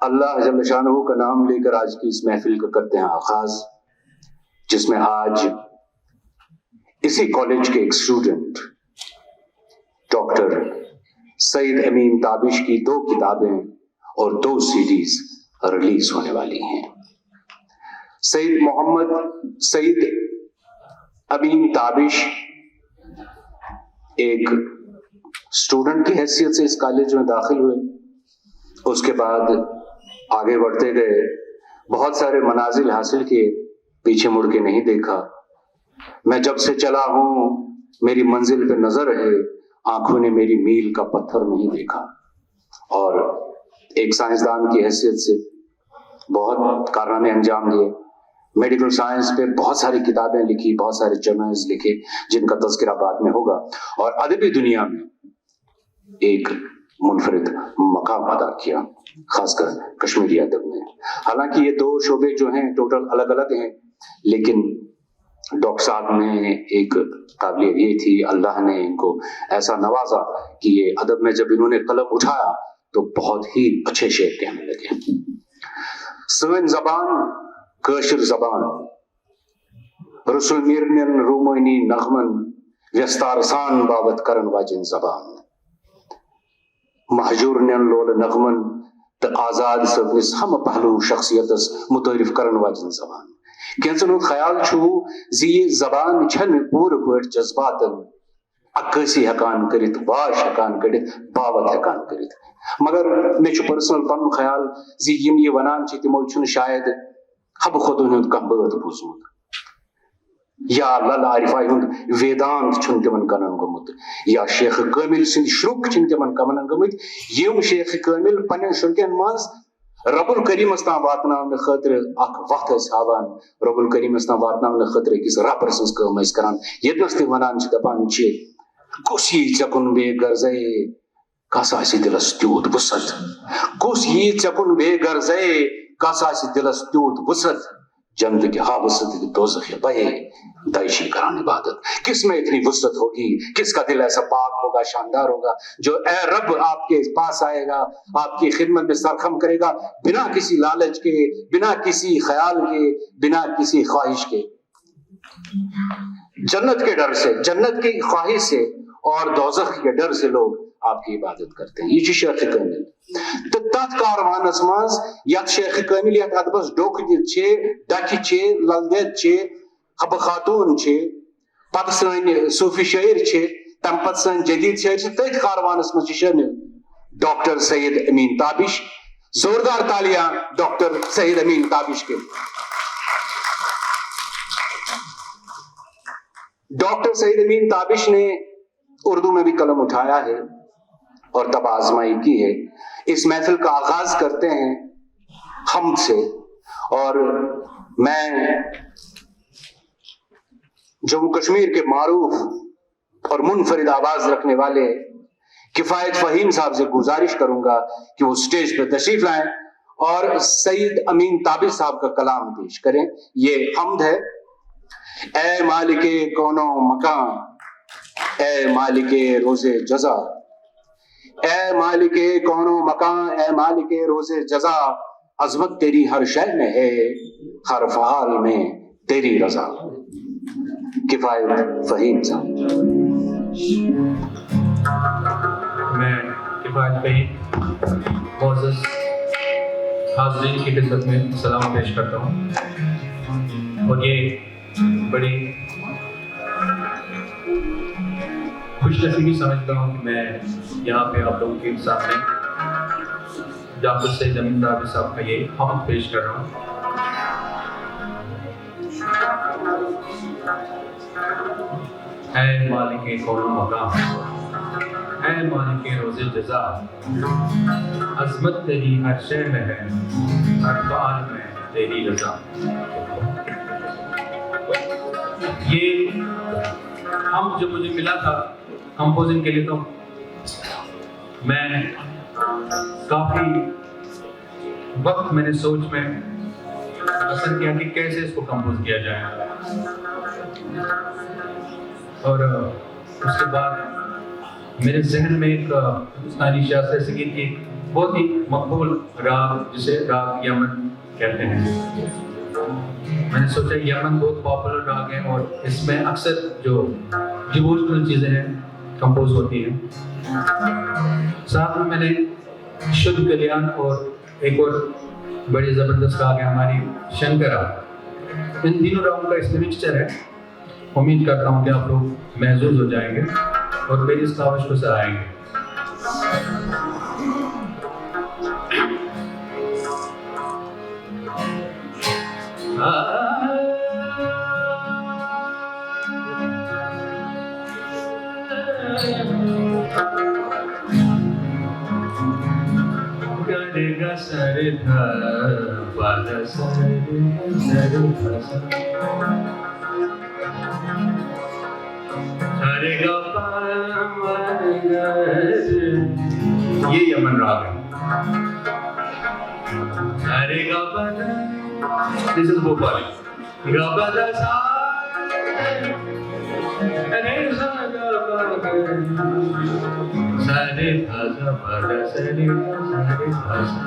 اللہ جل شانہ کا نام لے کر آج کی اس محفل کا کرتے ہیں آغاز، جس میں آج اسی کالج کے ایک اسٹوڈنٹ ڈاکٹر سید امین تابش کی 2 کتابیں اور 2 CDs ریلیز ہونے والی ہیں۔ سید امین تابش ایک اسٹوڈنٹ کی حیثیت سے اس کالج میں داخل ہوئے، اس کے بعد آگے بڑھتے گئے، بہت سارے منازل حاصل کیے، پیچھے مڑ کے نہیں دیکھا۔ میں جب سے چلا ہوں میری منزل پہ نظر ہے، آنکھوں نے میری میل کا پتھر نہیں دیکھا۔ اور ایک سائنسدان کی حیثیت سے بہت کارنامے انجام دیے، میڈیکل سائنس پہ بہت ساری کتابیں لکھی، بہت سارے جرنلز لکھے جن کا تذکرہ بعد میں ہوگا، اور ادبی دنیا میں ایک منفرد مقام ادا کیا، خاص کر کشمیری ادب میں۔ حالانکہ یہ 2 شعبے جو ہیں ٹوٹل الگ الگ ہیں، لیکن ڈاکٹر صاحب میں ایک قابلیت یہ تھی، اللہ نے ان کو ایسا نوازا کہ یہ ادب میں جب انہوں نے قلم اٹھایا تو بہت ہی اچھے شعر کہنے لگے۔ سون زبان کاشر زبان، رسول میرنن رومانی نغمن، وستارسان بابت کرن واجن زبان، محجور نین لول نغمن تو آزاد صبنس ہم پہلو شخصیت متعارف کرن واجن زبان۔ کینسن ہند خیال چھو زی یہ زبان چھن پور پٲٹھۍ جذباتن عکاسی ہیکان کرت، واش ہیکان کڑت، باوت ہیکان کرت، مگر مے چھُ پرسنل پنن خیال زی یم یہ ونان چھ تمو چھُنہٕ شاید حب خودن ہند کانٛہہ بٲتھ بوٗزمُت، یا لل عارفائی ہند ویدانت چھُنہٕ تمن کنن گوٚمُت، یا شیخ کامل سٕنٛدۍ شرُک چھِنہٕ تمن کمنن گٔمٕتۍ، یم شیخ کامل پنن شرکن منٛز رب الکریمس تام واتناونہٕ خٲطرٕ اکھ وتھ ٲسۍ ہاوان، رب الکریمس تام واتناونہٕ خٲطرٕ أکِس رہبر سٕنٛز کٲم ٲسۍ کران، ییٚتنس تہِ ونان چھِ دپان چھِ کُس یی ژےٚ کُن بے غرضے کس آسہِ دلس تیوٗت وُسعت، کُس یی ژےٚ کُن بے غرضے کس آسہِ دلس تیوٗت وُسعت، جنت کے حوث دوزخ بہے داعشی کران عبادت۔ کس میں اتنی وسعت ہوگی، کس کا دل ایسا پاک ہوگا، شاندار ہوگا، جو اے رب آپ کے پاس آئے گا، آپ کی خدمت میں سرخم کرے گا، بنا کسی لالچ کے، بنا کسی خیال کے، بنا کسی خواہش کے، جنت کے ڈر سے، جنت کی خواہش سے اور دوزخ کے ڈر سے لوگ آپ کی عبادت کرتے ہیں۔ یہ چھ شیخ کامل تو تت کاروانس مز یت شیخ کامل یت ادبس ڈوک دت ڈکہ للدت حب خاتون پتہ سن صوفی شاعر تم پتہ سن جدید شاعر تھی کاروانس مز شامل ڈاکٹر سید امین تابش۔ زوردار تالیاں ڈاکٹر سید امین تابش کے۔ ڈاکٹر سید امین تابش نے اردو میں بھی قلم اٹھایا ہے اور تب آزمائی کی ہے۔ اس محفل کا آغاز کرتے ہیں حمد سے، اور میں جموں کشمیر کے معروف اور منفرد آواز رکھنے والے کفایت فہیم صاحب سے گزارش کروں گا کہ وہ سٹیج پہ تشریف لائیں اور سید امین تابش صاحب کا کلام پیش کریں۔ یہ حمد ہے۔ اے مالک کون و مکان، اے مالک روز جزا، اے مالک کون و مکان، اے مالک روز جزا، عظمت تیری ہر شے میں ہے، ہر فعال میں تیری رضا۔ کفایت فہیم صاحب۔ میں کفایت فہیم معزز حاضرین کی خدمت میں سلام پیش کرتا ہوں، اور یہ بڑی خوش نصیبی سمجھتا ہوں کہ میں یہاں پہ آپ لوگوں کے سامنے ڈاکٹر سید امین تابش صاحب کا یہ حمد پیش کر رہا ہوں۔ اے مالک کون و مقام، اے مالک روز جزا، عظمت تیری ہر شے میں ہے، ہر فعال میں تیری رضا۔ یہ ہم جو مجھے ملا تھا کمپوزنگ کے لیے، تو میں کافی وقت میں نے سوچ میں بسر کیا کہ کیسے اس کو کمپوز کیا جائے، اور اس کے بعد میرے ذہن میں ایک ہندوستانی شاستریہ سنگیت کی بہت ہی مقبول راگ جسے راگ یمن کہتے ہیں. میں نے سوچا یمن بہت پاپولر راگ ہے اور اس میں اکثر جو ڈیووشنل چیزیں ہیں کمپوز ہوتی ہیں. ساتھ میں نے شدھ کلیان اور ایک اور بڑی زبردست راگ ہے ہماری شنکرا. ان تینوں راگوں کا اس میں مکسچر ہے. امید کرتا ہوں کہ آپ لوگ محظوظ ہو جائیں گے اور میری اس کاوش کو سرائیں گے. گا سر تھا پادا سر سارے گا یہ یمن راگ ہے. سارے گا پادا دس از بھوپالی گا پادا سارے سا گا پادا سارے تھا سا پادا سارے سارے تھا سا.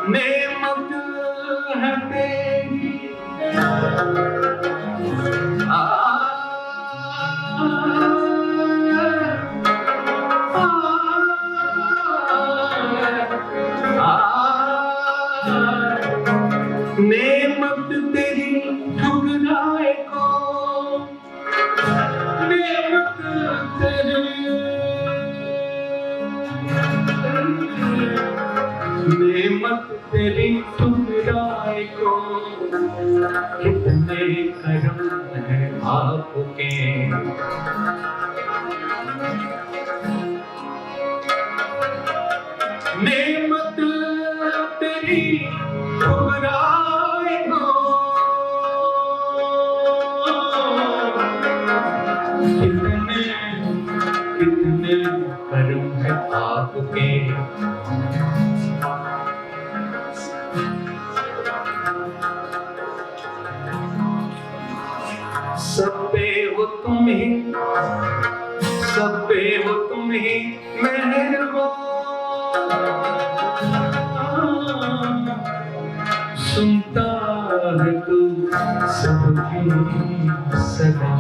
نعمت ہے تیری نعمت تیری ٹھکرائے کو نعمت تیری نعمت تیری ٹھکرائے کو کتنے کرم ہے آپ کے. نعمت تیری ٹھکرائے کو کتنے کتنے کرم ہے آپ کے. سب پہ ہو تم ہی سب پہ ہو تم ہی مہربان. سنتا ہے تو سب کی صدا.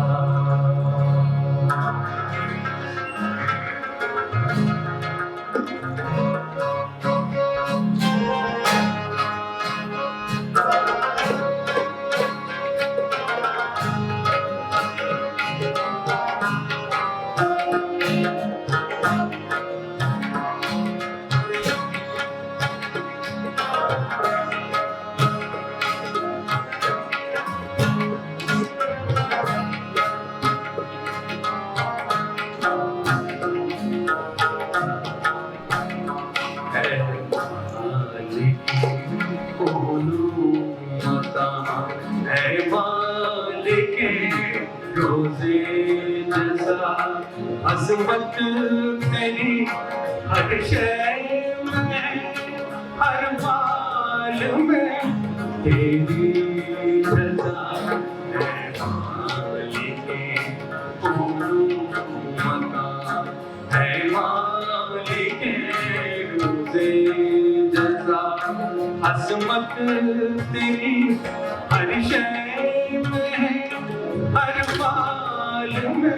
عظمت تیری ہر شے میں ہر مال میں تیری رضا ہے. مالک مکان ہے مالک روز جزا. عظمت تیری ہر شے میں ہر مال میں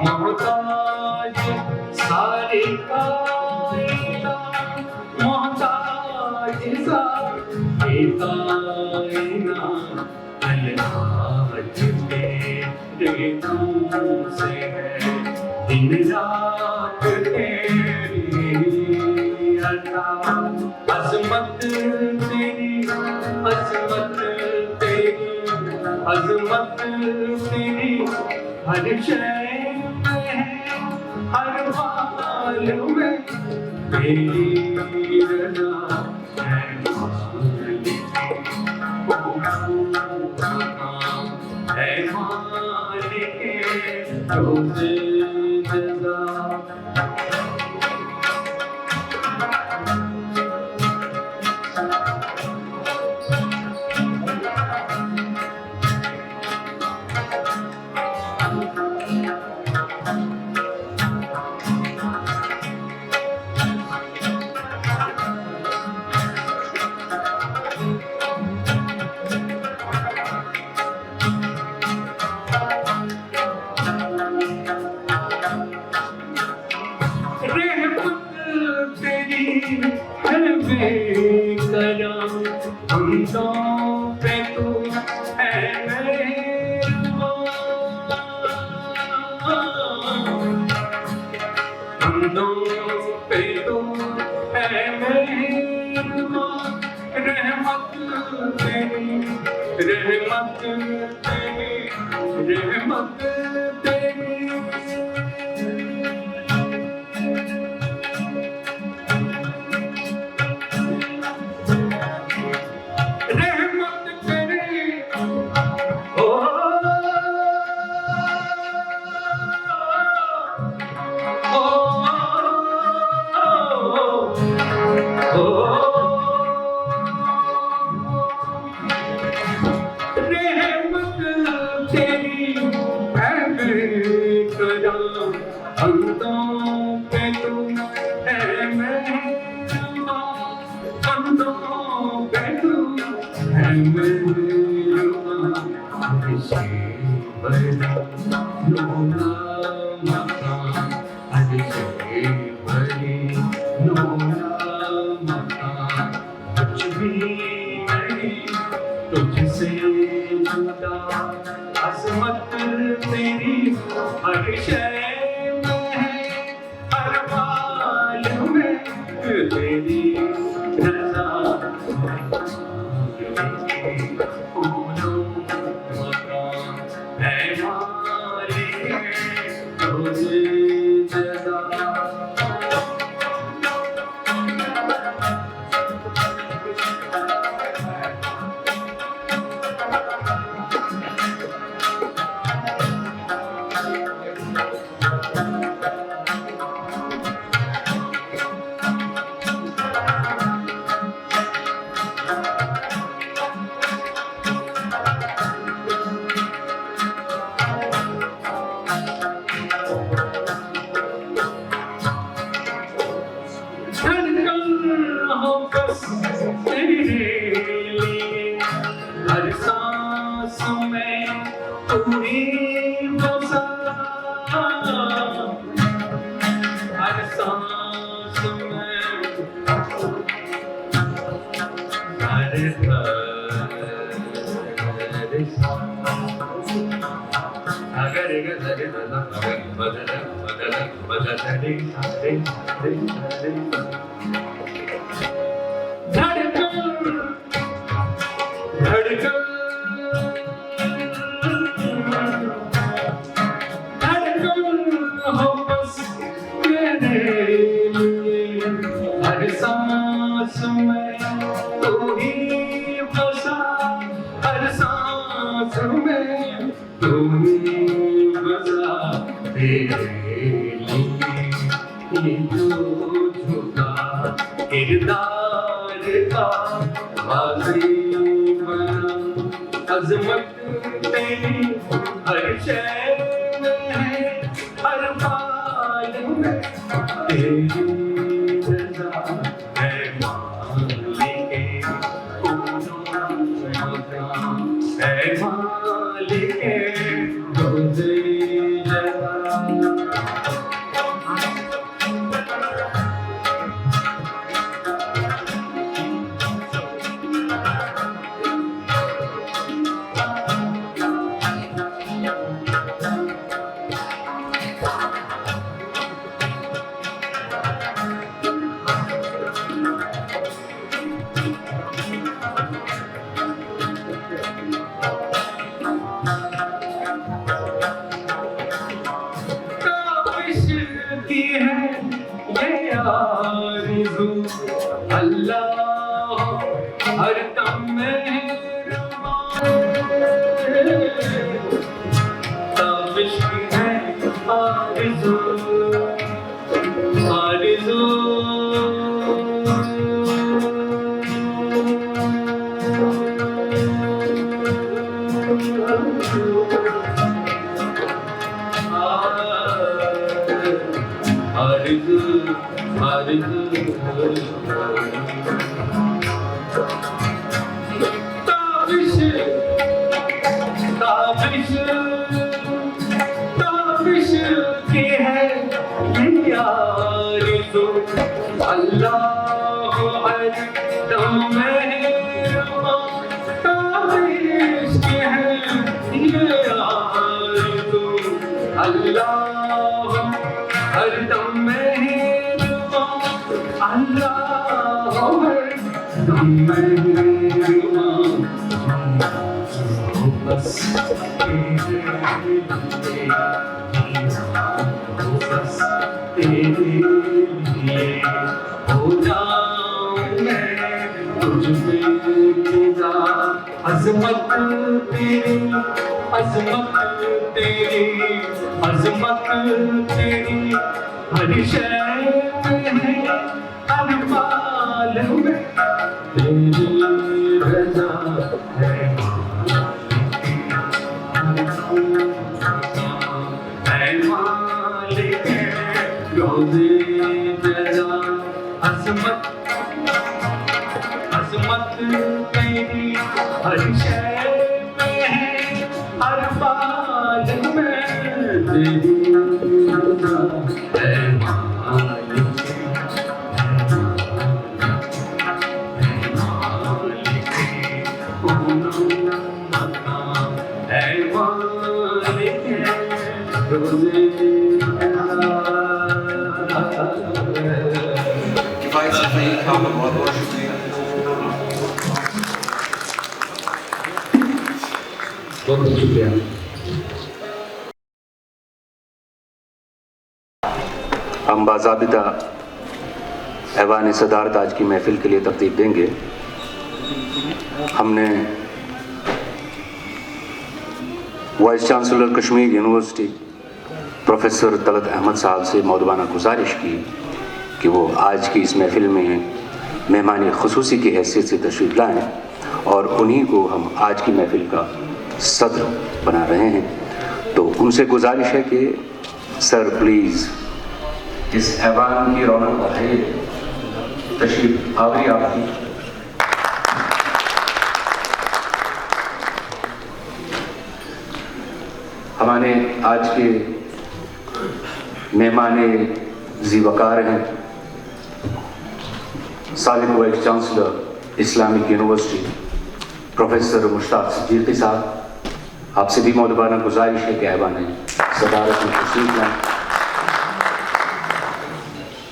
محتاج ساری کائنات، محتاج ساری کائنات، الحاج تیرے نام سے ہے دن رات تیری عطا، عظمت تیری، عظمت تیری، عظمت تیری ہر شے میں ہے، ہر حال میں تیری رضا ہے مالک، ہے مالک روز جزا۔ اے مالک روز جزا ताबिश के है ये आरज़ू अल्लाह हरदम मेहरबां ताबिश के है ये आरज़ू अल्लाह हरदम मेहरबां अल्लाह हरदम मेहरबां बस तेरे लिए हो जाऊं मैं तुझ पे फिदा अज़मत तेरी अज़मत तेरी अज़मत तेरी हर शय में है हर पाल में तेरी रज़ा है अज़मत अज़मत तेरी हर शय में है हर बात में तेरी है मालिक है मालिक रोज़े किफ़ायत से फहीम साहब का बहुत बहुत शुक्रिया। बहुत बहुत शुक्रिया। हम बाज़ाबिता ऐवान सदारत आज की महफिल के लिए तरतीब देंगे। हमने vice chancellor Kashmir university professor Talat Ahmad साहब से मौदबाना गुजारिश की कि वो आज की इस महफिल में मेहमान ख़ुसूसी की हैसियत से तशरीफ़ लाएँ और उन्हीं को हम आज की महफिल का सदर बना रहे हैं। तो उनसे गुजारिश है कि सर प्लीज़ इस ऐवान की रौनक बढ़ाइए, तशरीफ़ आवरी आपकी। हमारे आज के मेहमान ज़ीवकार हैं साबिक़ vice chancellor Islamic university professor Mushtaq Siddiqui साहब। आपसे भी मौदबाना गुजारिश है कि ऐवान सदारत में तशरीफ़ लाएं।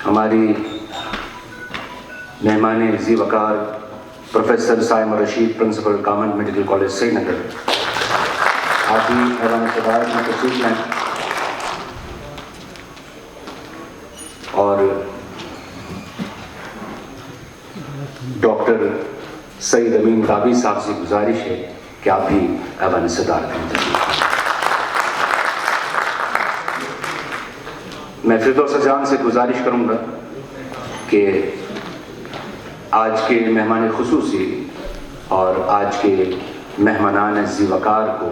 हमारी मेहमान ज़ीवकार professor Rashid principal government medical college Srinagar, आप भी ऐवान सदारत में तशरीफ़ लाएं। और डॉक्टर सईद अमीन ताबीश साहब से गुजारिश है कि आप भी ऐवान सदारत में तशरीफ़ लाएं। मैं फिरदौस जान से गुजारिश करूँगा कि आज के मेहमान ख़ुसूसी और आज के मेहमानान ज़ीवकार को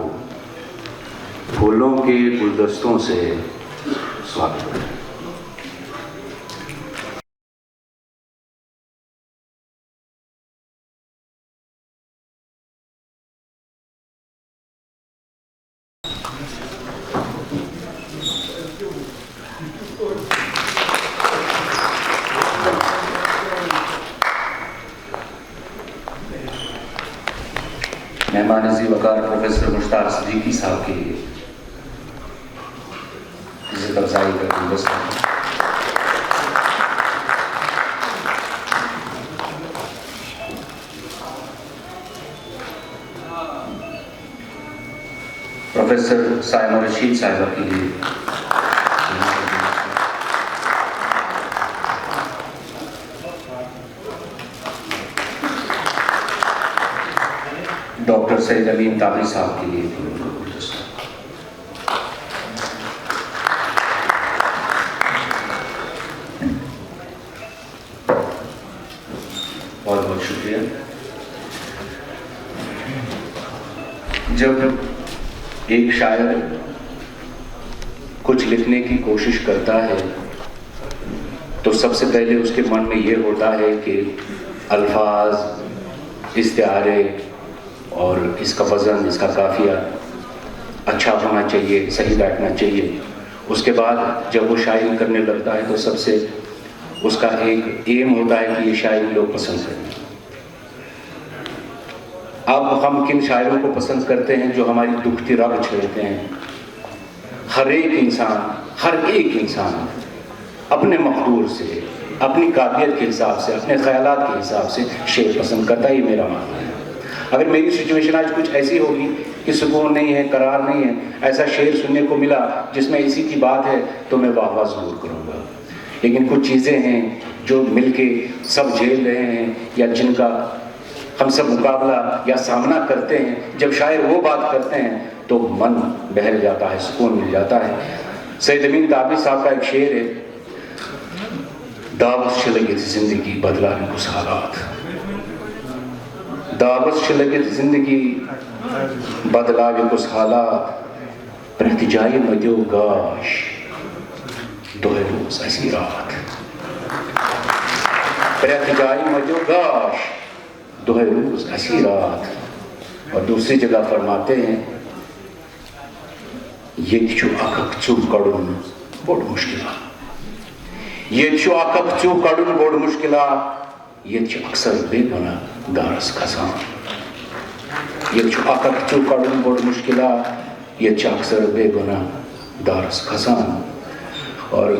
फूलों के गुलदस्तों से स्वागत करें। मेहमान ज़ीवकार प्रोफेसर मुश्ताक सिद्दीकी साहब के लिए इज़्ज़त अफ़ज़ाई का गुलदस्ता। प्रोफेसर साइमा रशीद साहिबा के लिए डॉक्टर सईद अमीन ताबीश साहब के लिए बहुत बहुत शुक्रिया। جب ایک شاعر کچھ لکھنے کی کوشش کرتا ہے تو سب سے پہلے اس کے من میں یہ ہوتا ہے کہ الفاظ، استعارے اور اس کا وزن، اس کا قافیہ اچھا ہونا چاہیے، صحیح بیٹھنا چاہیے. اس کے بعد جب وہ شاعری کرنے لگتا ہے تو سب سے اس کا ایک ایم ہوتا ہے کہ یہ شاعری لوگ پسند کریں. اب ہم کن شاعروں کو پسند کرتے ہیں جو ہماری دکھتی رگ چھیڑتے ہیں. ہر ایک انسان اپنے مقدور سے، اپنی قابلیت کے حساب سے، اپنے خیالات کے حساب سے شعر پسند کرتا ہے. یہ میرا ماننا ہے. اگر میری سچویشن آج کچھ ایسی ہوگی کہ سکون نہیں ہے، قرار نہیں ہے، ایسا شعر سننے کو ملا جس میں اسی کی بات ہے تو میں واہ واہ ضرور کروں گا. لیکن کچھ چیزیں ہیں جو مل کے سب جھیل رہے ہیں یا جن کا ہم سب مقابلہ یا سامنا کرتے ہیں، جب شاعر وہ بات کرتے ہیں تو من بہل جاتا ہے، سکون مل جاتا ہے. سید امین تابش صاحب کا ایک شعر ہے، دعوت شلگت زندگی بدلا کچھ حالات، دعوت شلگت زندگی بدلا کچھ حالات، پرت جائے مدیو گاش دوہے روز ایسی رات، پرت جائے مدیو گاش دوہے روز ایسی رات. اور دوسری جگہ فرماتے ہیں یہ چھو اکک چو کڑن بڑ مشکلہ، یہ چھو اکک چو کڑن بڑ مشکلہ، یہ چھو اکثر بے گناہ دارس خزان، یہ چھو اکک چو کڑن بڑ مشکلہ، یہ چھو اکثر بے گناہ دارس خزان. اور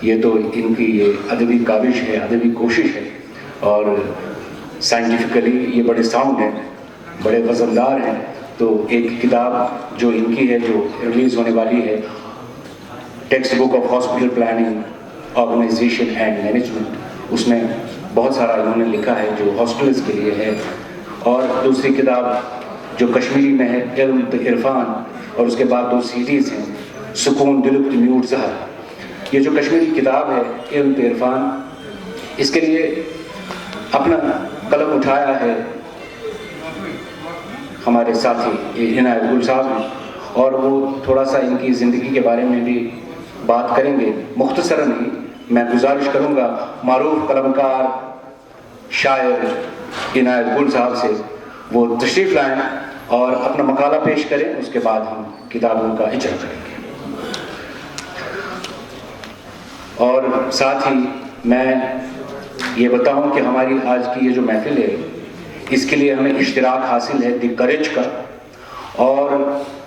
یہ تو ان کی یہ ادبی کاوش ہے، ادبی کوشش ہے. اور سائنٹیفکلی یہ بڑے ساؤنڈ ہیں، بڑے وزندار ہیں. تو ایک کتاب جو ان کی ہے جو ریلیز ہونے والی ہے، text book of hospital planning, organization and management, اس میں بہت سارا انہوں نے لکھا ہے جو ہاسپٹلس کے لیے ہے. اور دوسری کتاب جو کشمیری میں ہے علم تے عرفان، اور اس کے بعد 2 سیریز ہیں، سکون دلک میوت زہر. یہ جو کشمیری کتاب ہے علم تے عرفان، اس کے لیے اپنا قلم اٹھایا ہے ہمارے ساتھی عنایت گل صاحب نے، اور وہ تھوڑا سا ان کی زندگی کے بارے میں بھی بات کریں گے. مختصراً ہی میں گزارش کروں گا معروف قلمکار شاعر عنایت گل صاحب سے وہ تشریف لائیں اور اپنا مقالہ پیش کریں. اس کے بعد ہم کتابوں کا اجرا کریں گے. اور ساتھ ہی میں یہ بتاؤں کہ ہماری آج کی یہ جو محفل ہے، اس کے لیے ہمیں اشتراک حاصل ہے دی کریج کا. اور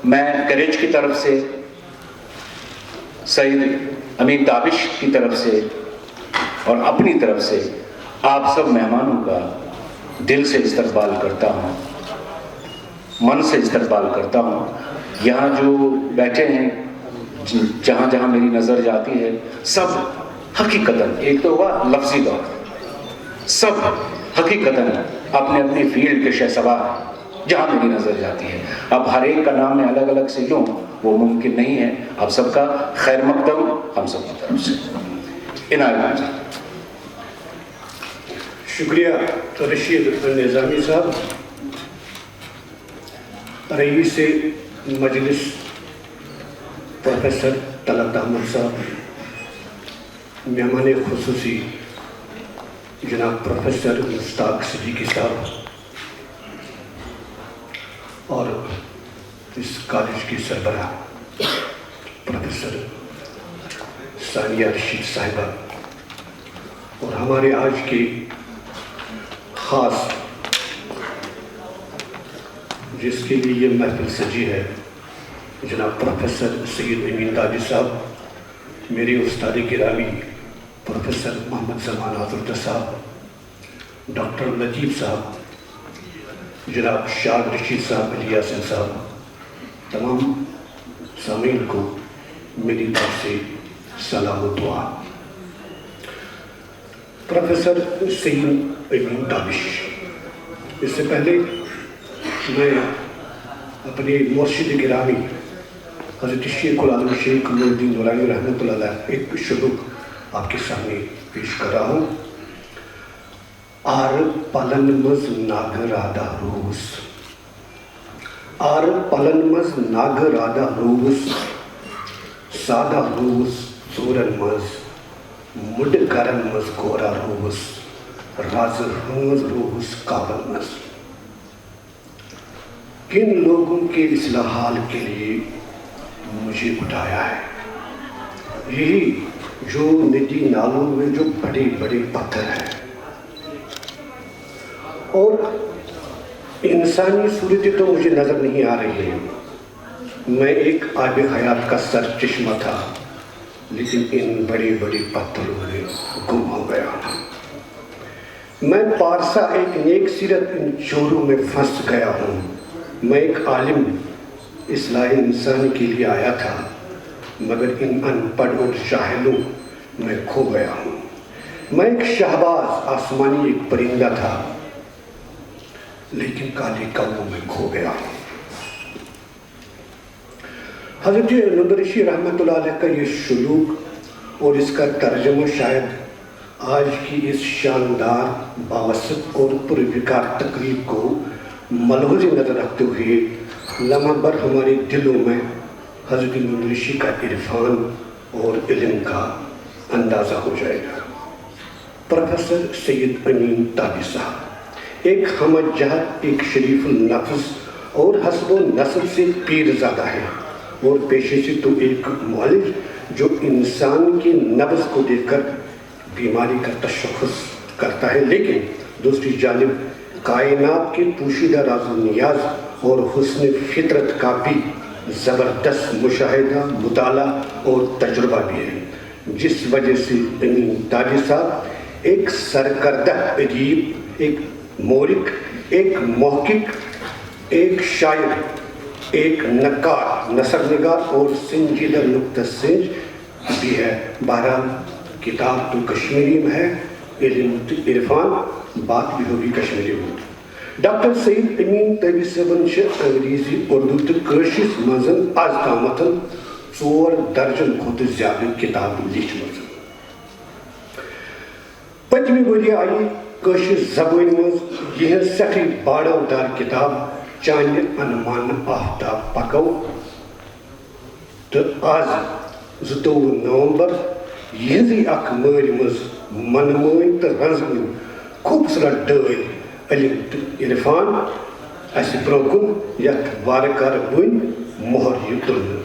میں کریج کی طرف سے، سید امین تابش کی طرف سے اور اپنی طرف سے آپ سب مہمانوں کا دل سے استقبال کرتا ہوں، من سے استقبال کرتا ہوں. یہاں جو بیٹھے ہیں، جہاں جہاں میری نظر جاتی ہے، سب حقیقتاً، ایک تو ہوا لفظی طور، سب حقیقتاً اپنے اپنی فیلڈ کے شہسوار ہیں جہاں میری نظر جاتی ہے. اب ہر ایک کا نام میں الگ الگ سے لوں وہ ممکن نہیں ہے. آپ سب کا خیر مقدم ہم سب کی طرف سے. عنایت صاحب. شکریہ رشید نظامی صاحب. رئیس مجلس پروفیسر طلت احمد صاحب، مہمان خصوصی جناب پروفیسر مشتاق صدیقی صاحب، اور اس کالج کی سربراہ پروفیسر سامیا رشید صاحبہ، اور ہمارے آج کی خاص جس کے لیے یہ محفل سجی ہے، جناب پروفیسر سید امین تابش صاحب، میرے استاد گرامی پروفیسر محمد زمان حضرت صاحب، ڈاکٹر نجیب صاحب، جناب شاد رشید صاحب، علی یاسین صاحب، تمام سامعین کو میری طرف سے سلام و دعا. پروفیسر سید امین تابش، اس سے پہلے میں اپنے مرشد گرامی حضرت شیخ العالم شیخ نور الدین نورانی رحمۃ اللہ علیہ ایک شروع آپ کے سامنے پیش کر رہا ہوں. آر پالن مز ناگر آدھا روز، آر پلن مز ناگ رادا روس سادہ روس ژورن مز مڈ گرن مز گورا روس راز ہنز روس کابل مز. کن لوگوں کے اصلاح حال کے لیے مجھے اٹھایا ہے؟ یہی جو ندی نالوں میں جو بڑے بڑے پتھر ہیں اور انسانی صورتیں تو مجھے نظر نہیں آ رہی ہیں. میں ایک آب حیات کا سر چشمہ تھا لیکن ان بڑے بڑے پتھروں میں گم ہو گیا. میں پارسا ایک نیک سیرت ان چوروں میں پھنس گیا ہوں. میں ایک عالم اصلاح انسان کے لیے آیا تھا مگر ان ان پڑھ اور جاہلوں میں کھو گیا ہوں. میں ایک شہباز آسمانی ایک پرندہ تھا لیکن کالے کبوں میں کھو گیا ہوں. حضرت نندرشی رحمۃ اللہ علیہ کا یہ سلوک اور اس کا ترجمہ شاید آج کی اس شاندار باوسط اور پروکار تقریب کو ملحوظ نظر رکھتے ہوئے لمحہ بھر ہمارے دلوں میں حضرت نندرشی کا عرفان اور علم کا اندازہ ہو جائے گا. پروفیسر سید امین تابش صاحب ایک ہمہ جہت، ایک شریف النفس اور حسب و نسب سے پیر زادہ ہے اور پیشے سے تو ایک معالج جو انسان کی نبض کو دیکھ کر بیماری کا تشخص کرتا ہے، لیکن دوسری جانب کائنات کے پوشیدہ راز و نیاز اور حسن فطرت کا بھی زبردست مشاہدہ، مطالعہ اور تجربہ بھی ہے، جس وجہ سے امین تاجی صاحب ایک سرکردہ ادیب، ایک مورخ، ایک محقق، ایک شاعر، ایک نقاد، نثر نگار اور سنجیدہ نکتہ سنج بھی ہے. بہرحال کتاب تو کشمیری میں ہے، علم تے عرفان، بات بھی ہوگی کشمیری میں. ڈاکٹر سید امین تابش صٲبن چھِ انگریزی، اردو تہٕ کٲشرِس منٛز آز تامتھ 4 درجن کھۄتہٕ زیادٕ کتابہٕ لیچھمٕژ. پٔتمہِ ؤرۍ یہِ آیہِ کٲشِر زبٲنۍ منٛز یِہٕنٛز سٮ۪ٹھٕے باڑو دار کتاب چانہِ انمان آفتاب پکو تہٕ آز 22 نومبر یِہٕنٛزٕے اکھ مٲرۍ منٛز منمٲنۍ تہٕ رنٛزوٕنۍ خوٗبصوٗرت ڈٲلۍ علم تہٕ عرفان اَسہِ برٛونٛہہ کُن یتھ وارٕ کارٕ وٕنۍ مۄہر یِیہِ تُلنہٕ.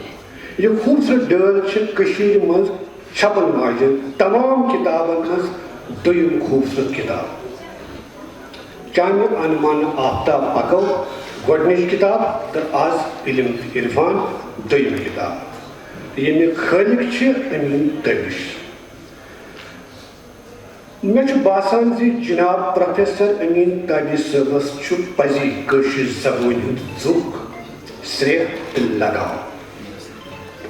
یہِ خوٗبصوٗرت ڈٲلۍ چھِ کٔشیٖرِ منٛز چھپن واجٮ۪ن تمام کتابن ہٕنٛز دوٚیِم خوٗبصوٗرت کتاب. چانہِ انمان آفتاب پکو گۄڈنِچ کتاب تہٕ آز علم تہٕ عرفان دوٚیِم کتاب. ییٚمہِ خٲلق چھِ امین تابش. مےٚ چھُ باسان زِ جناب پروفیسر امین تابش صٲبس چھُ پزی کٲشِر زبٲنۍ ہُنٛد ژوٚک، سرٛیٚح تہٕ لگاو.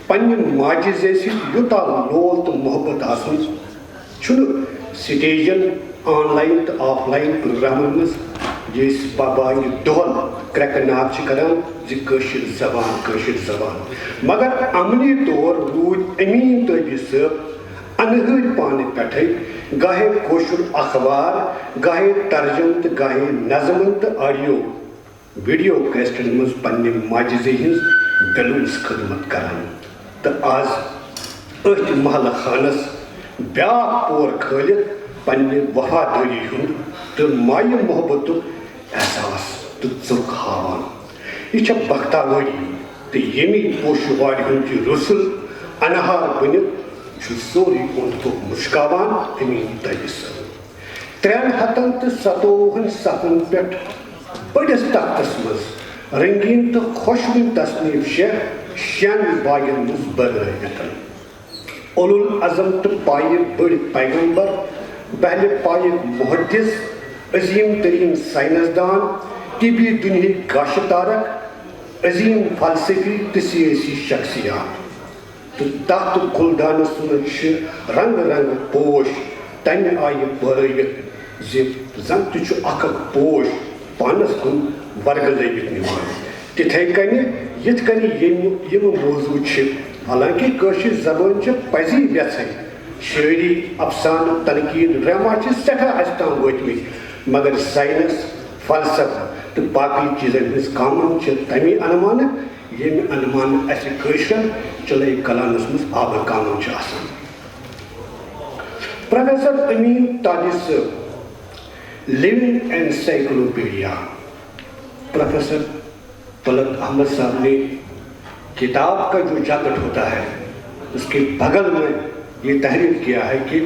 پننہِ ماجہِ زیٚیہِ سۭتۍ یوٗتاہ لول تہٕ محبت آسُن چھُنہٕ سٹیجن، آن لائن تہٕ آف لائن پروگرامن منٛز یہِ أسۍ بابایہِ دۄہل کرٛٮ۪کہٕ ناد چھِ کران زِ کٲشِر زبان کٲشِر زبان، مگر عملی طور روٗدۍ امین تابش صٲب انہٲرۍ پانہٕ پٮ۪ٹھَے گاہے کٲشُر اخبار، گاہے ترجم تہٕ گاہے نظمن تہٕ آڈیو ویڈیو کیسٹن منٛز پننہِ ماجہِ زیٚیہِ ہٕنٛز بلوٗز خدمت کران تہٕ آز أتھۍ محلہٕ خانس بیٛاکھ پور کھٲلِتھ پننہِ وفادٲری ہُنٛد تہٕ مایہِ محبتُک احساس تہٕ ژوٚک ہاوان. یہِ چھےٚ بختاوٲری تہٕ ییٚمہِ پوشہٕ وارِ ہُنٛد یہِ رسُل انہار بٔنِتھ چھُ سورُے اوٚنٛد پوٚک مُشکاوان امین تابش صٲب. 327 صفن پٮ۪ٹھ بٔڑِس تختس منٛز رنگیٖن تہٕ خۄشوٕنۍ تصنیٖف شٮ۪ن باغن منٛز بنٲوِتھ. اولُل اعظم تہٕ پایہِ بٔڑۍ پیغمبر، بہلہِ پایہِ محدث، عظیٖم تریٖن ساینسدان، طبی دُنہِکۍ گاشہٕ تارک، عظیٖم فلسفی تہٕ سیٲسی شخصیات. تہٕ تتھ گُلدانس منٛز چھِ رنٛگہٕ رنٛگہٕ پوش تمہِ آیہِ بٲرٲوِتھ زِ زن تہِ چھُ اکھ اکھ پوش پانس کُن ورگلٲوِتھ نِوان. تِتھَے کٔنہِ یِتھ کٔنہِ یِمہٕ موضوٗع چھِ. حالانکہِ کٲشِر زبٲنۍ چھِ پزی یژھٕنۍ شٲعری، افسانہٕ، تنقیٖد، ڈرامہ چھِ سٮ۪ٹھاہ اَسہِ تام وٲتمٕتۍ، مگر ساینس، فلسفہٕ، تو باقی چیزن ہز کامن تمی انمان یم انمان اس کشر چلے کلانس مز آب کامن آسان. پروفیسر امین تاجی صاحب living encyclopedia. Professor Talat Ahmad صاحب نے کتاب کا جو جاکٹ ہوتا ہے اس کے بغل میں یہ تحریر کیا ہے کہ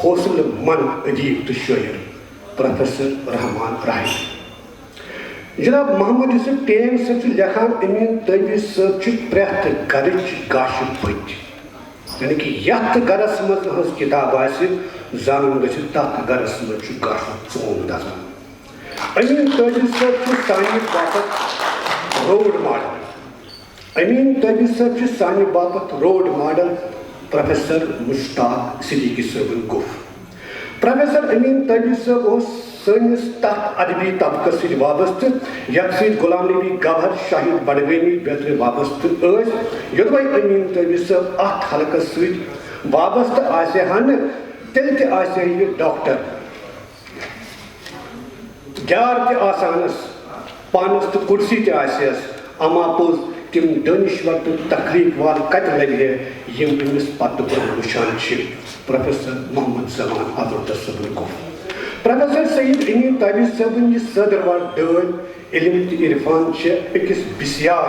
حوصلہ من ادیب تو شاعر پروفیسر رحمان راہی. جناب محمد یوسف ٹیم صاحب لکھان امین تابش صاحب پریت گرچ گاش بچ یعنی کہ یت گرس مز ہز کتاب آسہ زانن گژھِ تتھ گرس مز گاش ژون دزان. امین تابش صاحب سانہ باپت روڈ ماڈل. امین تابش صاحب سانہ باپت روڈ ماڈل پروفیسر مشتاق صدیقی صاحب گوف. پروفیسر امین تابش صاحب سنس تحت ادبی طبقہ ست وابستہ یتھ ست غلام نبی گوہر شاہد بڑگٲمی بیترِ وابستہ ٲسۍ. یوٚدوے امین تابش صاحب اتھ حلقس ست وابستہ آسہِ ہا نہٕ تیٚلہِ تہِ آسہِ ہا یہِ ڈاکٹر گیار تہِ آسانس پانس تہٕ کُرسی تہِ آسیس اما پوٚز تِم دٲنِشور تہٕ تخلیٖق وال کتہِ لبہِ ہے یِم أمِس پتہٕ برونٛہہ وٕچھان چھِ. پروفیسر محمد زمان حضرت صٲبُن گوٚو. پروفیسر سید امین تابش صٲبٕنۍ یہِ سٲدٕروار ڈٲلۍ علم تہٕ عرفان چھِ أکِس بسیار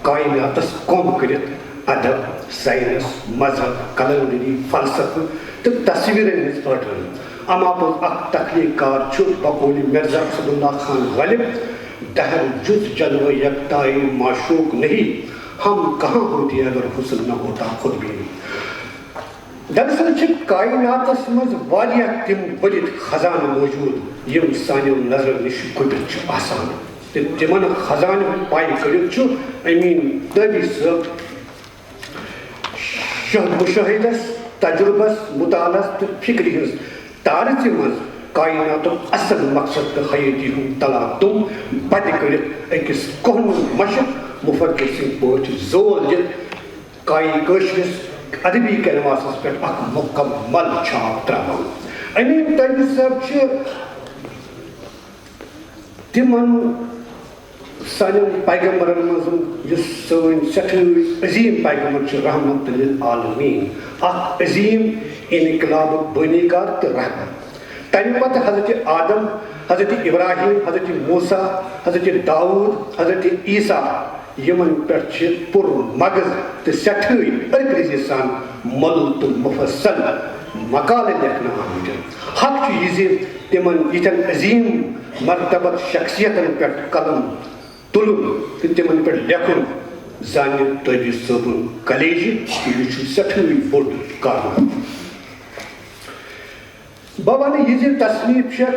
کایناتس کوٚم کٔرِتھ ادب ساینس مذہب کلندری فلسفہٕ تہٕ تصویٖرن ہٕنٛز ٲٹھن. اما پوٚز اکھ تخلیٖق کار چھُ بقولِ مرزا اسد اللہ خان غالب دہر جز جلوہ یکتائے معشوق نہیں ہم کہاں ہوتی اگر حسن نہ ہوتا خود بھی. دراصل چھ کائناتس مز واریاہ تم بٔڑِتھ خزانہ موجود یم سانیو نظرو نش گُزرِتھ چھ آسان تہٕ تمن خزانہ ہُنٛد پاے کٔڑِتھ چھُ امین تابش صٲب مشاہدس تجربس مطالعس تہٕ فکرِ ہٕنٛز تارژِ منٛز کائناتُک اصل مقصد تہٕ حیٲتی ہُنٛد تلاتُم بڑِ کٔڑِتھ أکِس کوہنہٕ مشق مفکر سٕنٛدۍ پٲٹھۍ زول دِتھ کٲشرِس ادبی کینواسس پہ اخ مکمل چھاپ تراوان. امین تابش صاحب چھ تمن سانٮ۪ن پیغمبرن منٛز یُس سٲنۍ سٮ۪ٹھٕے عظیٖم پیغمبر چھُ رحمت للعالمیٖن اکھ عظیٖم انقلابُک بٲنی کار تہٕ رہبر. تمہِ پتہٕ حضرت آدم حضرت ابراہیم حضرت موسیٰ حضرت داؤد حضرت عیسیٰ یمن پٮ۪ٹھ چھِ پُر مغز تہٕ سٮ۪ٹھٕے ارکرزی سان مۄل تہٕ مُفصل مقالہٕ لیکھنہٕ آمٕتۍ. حق چھُ یہِ زِ تِمن یِتھٮ۪ن عظیٖم مرتبت شخصیتن پٮ۪ٹھ قلم تُلُن تہٕ تِمن پٮ۪ٹھ لیکھُن زانہِ تابش صٲبُن کلیجہِ. یہِ چھُ سٮ۪ٹھٕے بوٚڑ کارنامہٕ. بہٕ وَنہٕ یہِ زِ تصنیٖف چھےٚ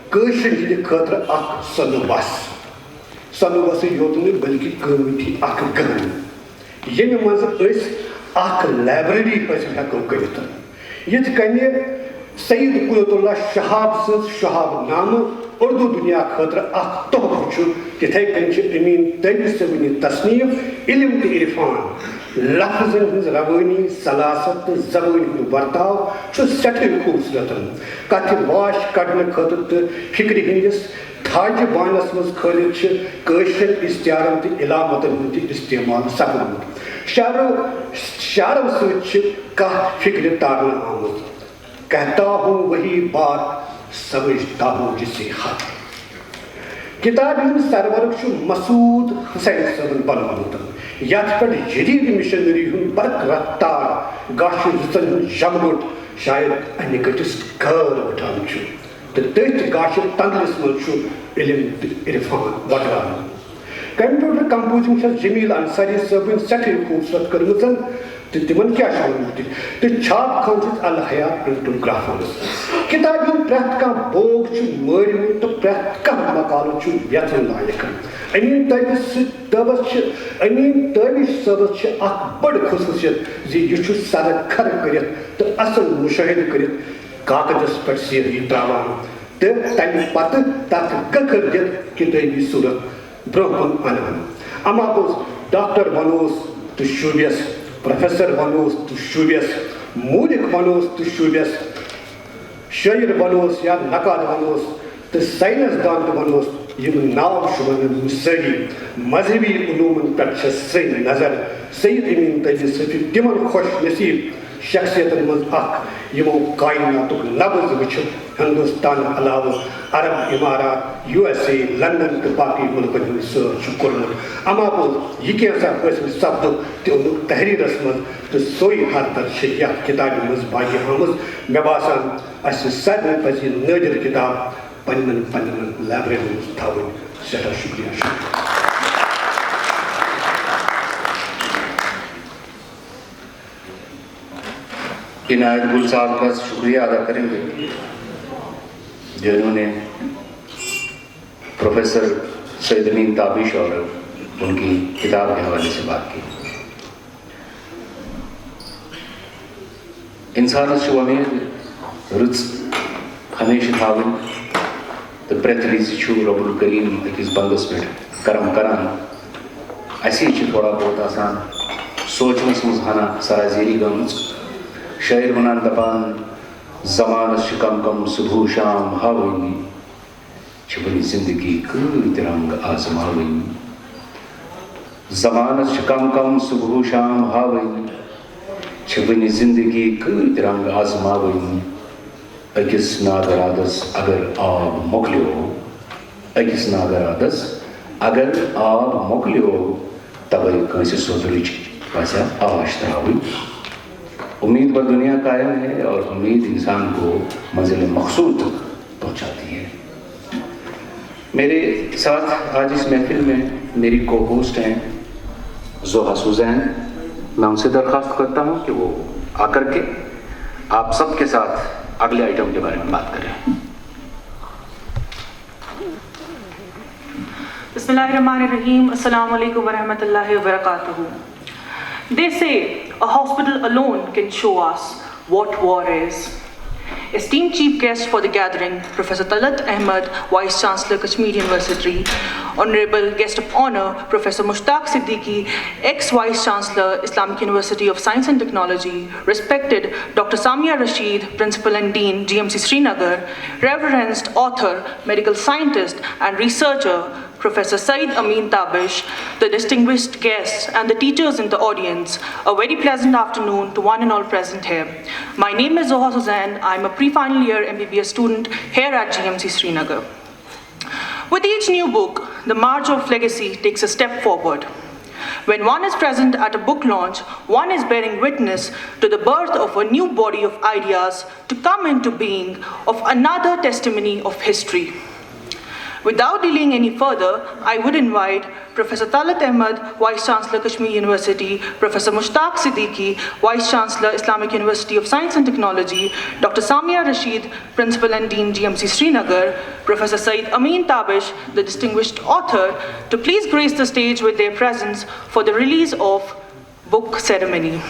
کٲشِرۍ ہِنٛدِ خٲطرٕ اکھ سۄنہٕ سۄنہٕ یوت نہٕ بلکہِ قۭمتی اکھ گہن ییٚمہِ منٛز أسۍ اکھ لایبریری حٲصِل ہٮ۪کو کٔرِتھ. یِتھ کٔنہِ سید قدرت اللہ شہاب سٕنٛز شہاب نامہٕ اردو دُنیا خٲطرٕ اکھ تحفہٕ چھُ تِتھَے کٔنۍ چھِ امین تابش صٲبٕنۍ یہِ تصنیٖف علم تہِ عرفان لفظن ہٕنٛز روٲنی سلاست تہٕ زبٲنۍ ہُنٛد ورتاو چھُ سٮ۪ٹھٕے خوٗبصوٗرت. کتھِ واش کڑنہٕ خٲطرٕ تہٕ فکرِ ہٕنٛدِس تھاجہِ بانس منٛز کھٲلِتھ چھِ کٲشِر اشتہارن تہٕ علامتن ہُنٛد تہِ استعمال سپدمُت. شعرو سۭتۍ چھِ کتھ فکرِ تارنہٕ آمٕژ. کہتا ہوں وہی بات سمجھتا ہوں جسے خط. کتابہِ ہُنٛد سرورق چھُ مسعود حسین صٲبن بنومُت یتھ پٮ۪ٹھ جدید مشنری ہُنٛد برق رفتار گاشہِ زٕژن ہُنٛد جمگُٹ شاید انہِ گٔٹِس غٲر وٕٹھان چھُ تہٕ تٔتھۍ گاشہِ تنگلس منٛز چھُ علم تہٕ عرفان وٹران. کمپیوٹر کمپوزنگ چھس جمیل انصاری صٲبٕنۍ سٮ۪ٹھٕے خوٗبصوٗرت کٔرمٕژ تہٕ تِمن کیٛاہ چھُ ووٚنمُت تہٕ چھاپ کھٲلمٕژ الحیات انٹوگرافرس. کتابہِ ہُنٛد پرٛٮ۪تھ کانٛہہ بوگ چھُ مٲرِمُت تہٕ پرٛٮ۪تھ کانٛہہ مقالہٕ چھُ ویژُن لایق. امین تابش صٲبس چھِ اکھ بٔڑ خصوٗصیت زِ یہِ چھُ سرٕ کھرٕ کٔرِتھ تہٕ اصل مُشٲہدٕ کٔرِتھ کاغذس پٮ۪ٹھ سیٖدھی تراوان تہٕ تمہِ پتہٕ تتھ گٔکھٕر دِتھ کِتٲبی صوٗرت برونٛہہ کُن انان. اما پوٚز ڈاکٹر ونوس تہٕ شوٗبیس پروفیسر ونوس تہٕ شوٗبیس مولک ونوس تو شوبیس شاعر ونوس یا نقاد ونوس تو سائنس دان تو ونوس یم ناو شمن ساری مذہبی علومن پہ سری نظر سید امین تابش صفی تمن خوش نصیب شخصیتن مز اخ یمو کائناتک نبض وچھت ہندوستان علاوہ عرب امارات USA لندن تو باقی ملکن ہند سر کورمت اما پوز یہ کیسا حاصل سپدو تو امیک تحریرس مز تو سوئی ہر تر یتھ کتاب مز باقی آمز مے باسان اس سارے پزِ نادر کتاب پنن پنن لائبریری مز تھاون سٹھا شکریہ عنایت گل صاحب کا شکریہ ادا کریں گے جنہوں نے پروفیسر سید امین تابش اور ان کی کتاب کے حوالے سے بات کی. انسانس چھُ وۄمید رٕژ ہمیشہ تھاوٕنۍ تہٕ پرٛٮ۪تھ وِزِ چھُ رۄب الکریٖم أکِس بنٛدس پٮ۪ٹھ کرم کران. اَسی چھِ تھوڑا بہت آسان سونٛچنس منٛز ہنا سرازیری گٔمٕژ. شاعر ونان دپان زمانس چھِ کم کم صبح شام ہاوٕنۍ چھِ وٕنہِ زندگی کۭتۍ رنگ آزماوٕنۍ. زمانس چھِ کم کم صبح شام ہاوٕنۍ چھِ وٕنہِ زندگی کۭتۍ رنگ آزماوٕنۍ. أکِس ناگرادس اگر آب مۄکلیو أکِس ناگرادس اگر آب مۄکلیو تبے کٲنٛسہِ سوٚدرٕچ پزیا آش تراوٕنۍ. امید پر دنیا قائم ہے اور امید انسان کو منزل مقصود پہنچاتی ہے. میرے ساتھ آج اس محفل میں میری کو ہوسٹ ہیں زوہا سوزین. میں ان سے درخواست کرتا ہوں کہ وہ آ کر کے آپ سب کے ساتھ اگلے آئٹم کے بارے میں بات کریں. بسم اللہ الرحمن الرحیم. السلام علیکم ورحمۃ اللہ وبرکاتہ. They say a hospital alone can show us what war is. Esteemed chief guest for the gathering, Professor Talat Ahmad, Vice Chancellor, Kashmir University. Honorable guest of honor, Professor Mushtaq Sidiqi, ex-Vice Chancellor, Islamic University of Science and Technology. Respected Dr. Samia Rasheed, Principal and Dean, GMC Srinagar. Reverenced author, medical scientist and researcher, Professor Said Amin Tabish, the distinguished guests and the teachers in the audience, a very pleasant afternoon to one and all present here. My name is Zoha Suzanne. I'm a pre-final year MBBS student here at GMC Srinagar. With each new book, the march of legacy takes a step forward. When one is present at a book launch, one is bearing witness to the birth of a new body of ideas to come into being, of another testimony of history. Without delaying any further, I would invite Professor Talat Ahmad, Vice Chancellor, Kashmir University, Professor Mushtaq Sidiqi, Vice Chancellor, Islamic University of Science and Technology, Dr. Samia Rasheed, Principal and Dean, GMC Srinagar, Professor Said Amin Tabish, the distinguished author, to please grace the stage with their presence for the release of book ceremony.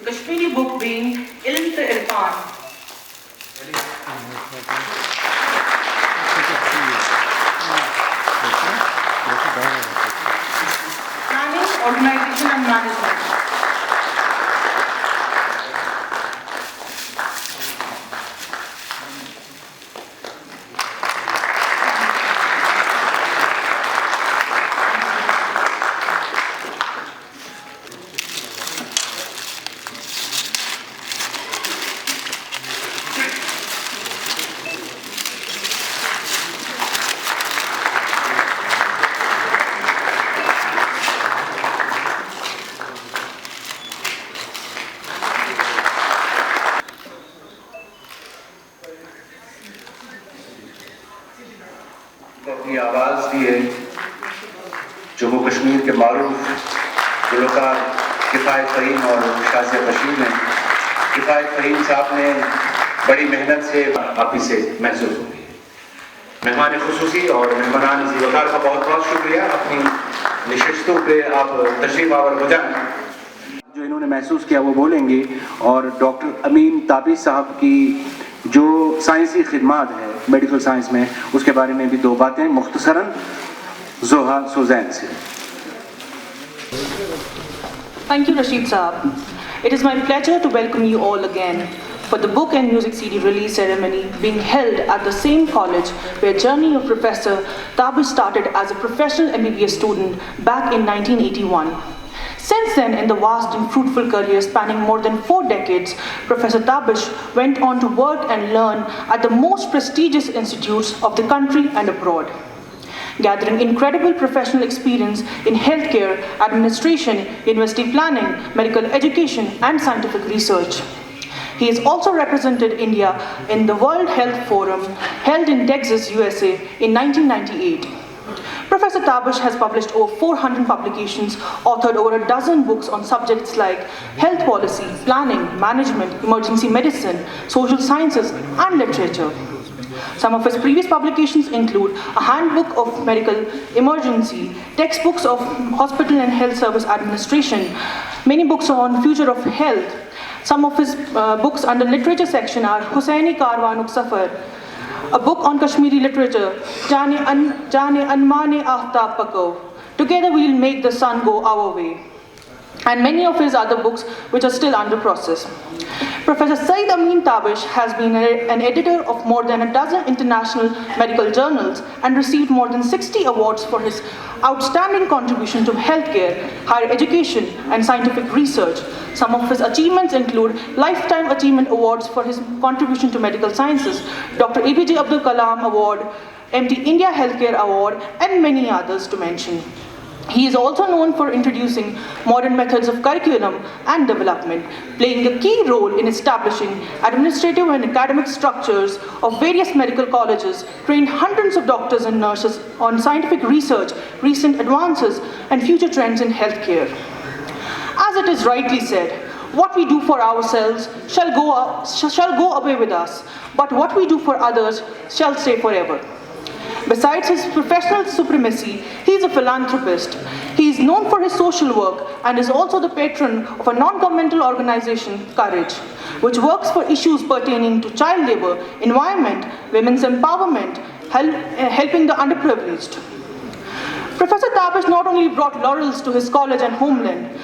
Kashmiri book being Ilm Te Irfan. Planning, Organization and Management. اپنی آواز دی ہے جموں کشمیر کے معروف گلوکار کفایت فہیم اور شازیہ بشیر نے. کفایت فہیم صاحب نے بڑی محنت سے آپ ہی سے محسوس ہوگی. مہمان خصوصی اور مہمانان ذی وقار کا بہت بہت شکریہ. اپنی نشستوں پہ آپ تشریف آور ہو جائیں. जो इन्होंने महसूस किया वो बोलेंगे, और डॉक्टर अमीन ताबिश साहब की जो साइंसी खिदमात है मेडिकल साइंस में, उसके बारे में भी 2 बातें मुख्तसरन जोहा सुजैन से। Thank you, Rasheed Saab. It is my pleasure to welcome you all again for the book and music CD release ceremony being held at the same college where journey of Professor Tabish started as a professional MBBS student back in 1981. Since then, in the vast and fruitful career spanning more than 4 decades, Professor Tabish went on to work and learn at the most prestigious institutes of the country and abroad, gathering incredible professional experience in healthcare, administration, university planning, medical education, and scientific research. He has also represented India in the World Health Forum held in Texas, USA in 1998. Professor Tabish has published over 400 publications, authored over a dozen books on subjects like health policy, planning, management, emergency medicine, social sciences, and literature. Some of his previous publications include a handbook of medical emergency, textbooks of hospital and health service administration, many books on future of health. Some of his books under literature section are Hussaini Karwan Safar, a book on Kashmiri literature, Jane Anmane Aftab Pako, Together We'll Make the Sun Go Our Way, and many of his other books which are still under process. Professor Saeed Amin Tabish has been an editor of more than a dozen international medical journals and received more than 60 awards for his outstanding contribution to healthcare, higher education, and scientific research. Some of his achievements include Lifetime Achievement Awards for his contribution to medical sciences, Dr. APJ Abdul Kalam Award, MT India Healthcare Award, and many others to mention. He is also known for introducing modern methods of curriculum and development, playing a key role in establishing administrative and academic structures of various medical colleges, trained hundreds of doctors and nurses on scientific research, recent advances, and future trends in healthcare. As it is rightly said, what we do for ourselves shall go away with us, but what we do for others shall stay forever. Besides his professional supremacy, he is a philanthropist. He is known for his social work and is also the patron of a non-governmental organization, Courage, which works for issues pertaining to child labor, environment, women's empowerment, helping the underprivileged. Professor Tabish not only brought laurels to his college and homeland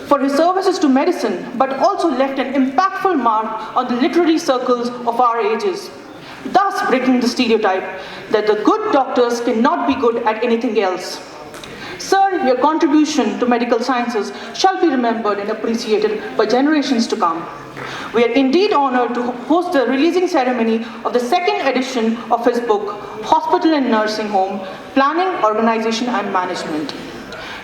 for his services to medicine, but also left an impactful mark on the literary circles of our ages, thus breaking the stereotype that the good doctors cannot be good at anything else. Sir, your contribution to medical sciences shall be remembered and appreciated by generations to come. We are indeed honored to host the releasing ceremony of the 2nd edition of his book, Hospital and Nursing Home, Planning, Organization and Management.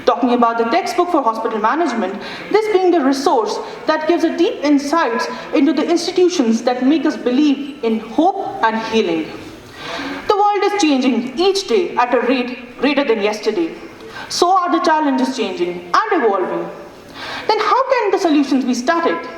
Talking about the textbook for hospital management, this being the resource that gives a deep insights into the institutions that make us believe in hope and healing. The world is changing each day at a rate greater than yesterday. So are the challenges changing and evolving. Then how can the solutions be static?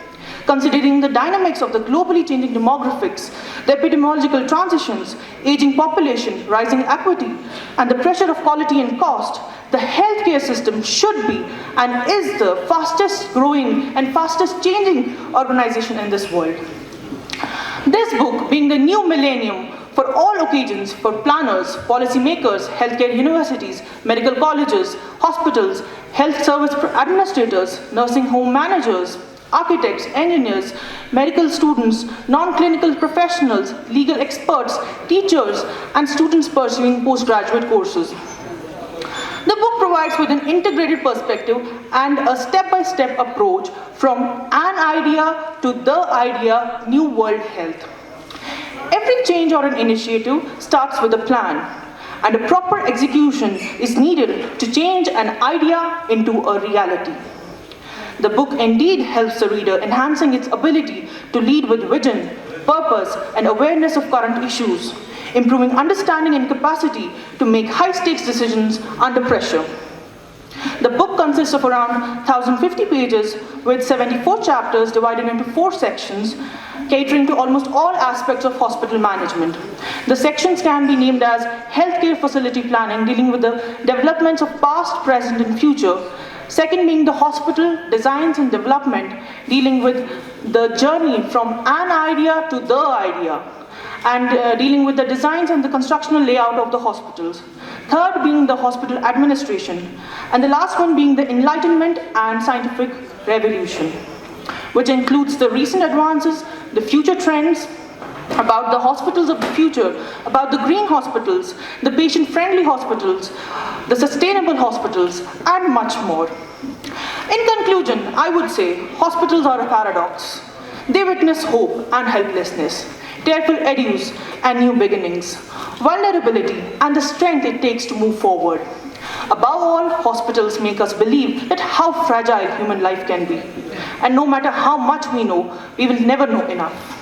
Considering the dynamics of the globally changing demographics, the epidemiological transitions, aging population, rising equity, and the pressure of quality and cost, the healthcare system should be and is the fastest growing and fastest changing organization in this world. This book, being the new millennium for all occasions for planners, policymakers, healthcare universities, medical colleges, hospitals, health service administrators, nursing home managers, architects, engineers, medical students, non-clinical professionals, legal experts, teachers, and students pursuing postgraduate courses. The book provides with an integrated perspective and a step-by-step approach from an idea to the idea, New World Health. Every change or an initiative starts with a plan, and a proper execution is needed to change an idea into a reality. The book indeed helps the reader, enhancing its ability to lead with vision, purpose, and awareness of current issues, improving understanding and capacity to make high-stakes decisions under pressure. The book consists of around 1,050 pages with 74 chapters divided into 4 sections, catering to almost all aspects of hospital management. The sections can be named as healthcare facility planning, dealing with the developments of past, present, and future, Second being the hospital designs and development, dealing with the journey from an idea to the idea, and dealing with the designs and the constructional layout of the hospitals. Third being the hospital administration, and the last one being the enlightenment and scientific revolution, which includes the recent advances, the future trends, about the hospitals of the future, about the green hospitals, the patient-friendly hospitals, the sustainable hospitals, and much more. In conclusion, I would say hospitals are a paradox. They witness hope and helplessness, tearful eddies and new beginnings, vulnerability and the strength it takes to move forward. Above all, hospitals make us believe that how fragile human life can be. And no matter how much we know, we will never know enough.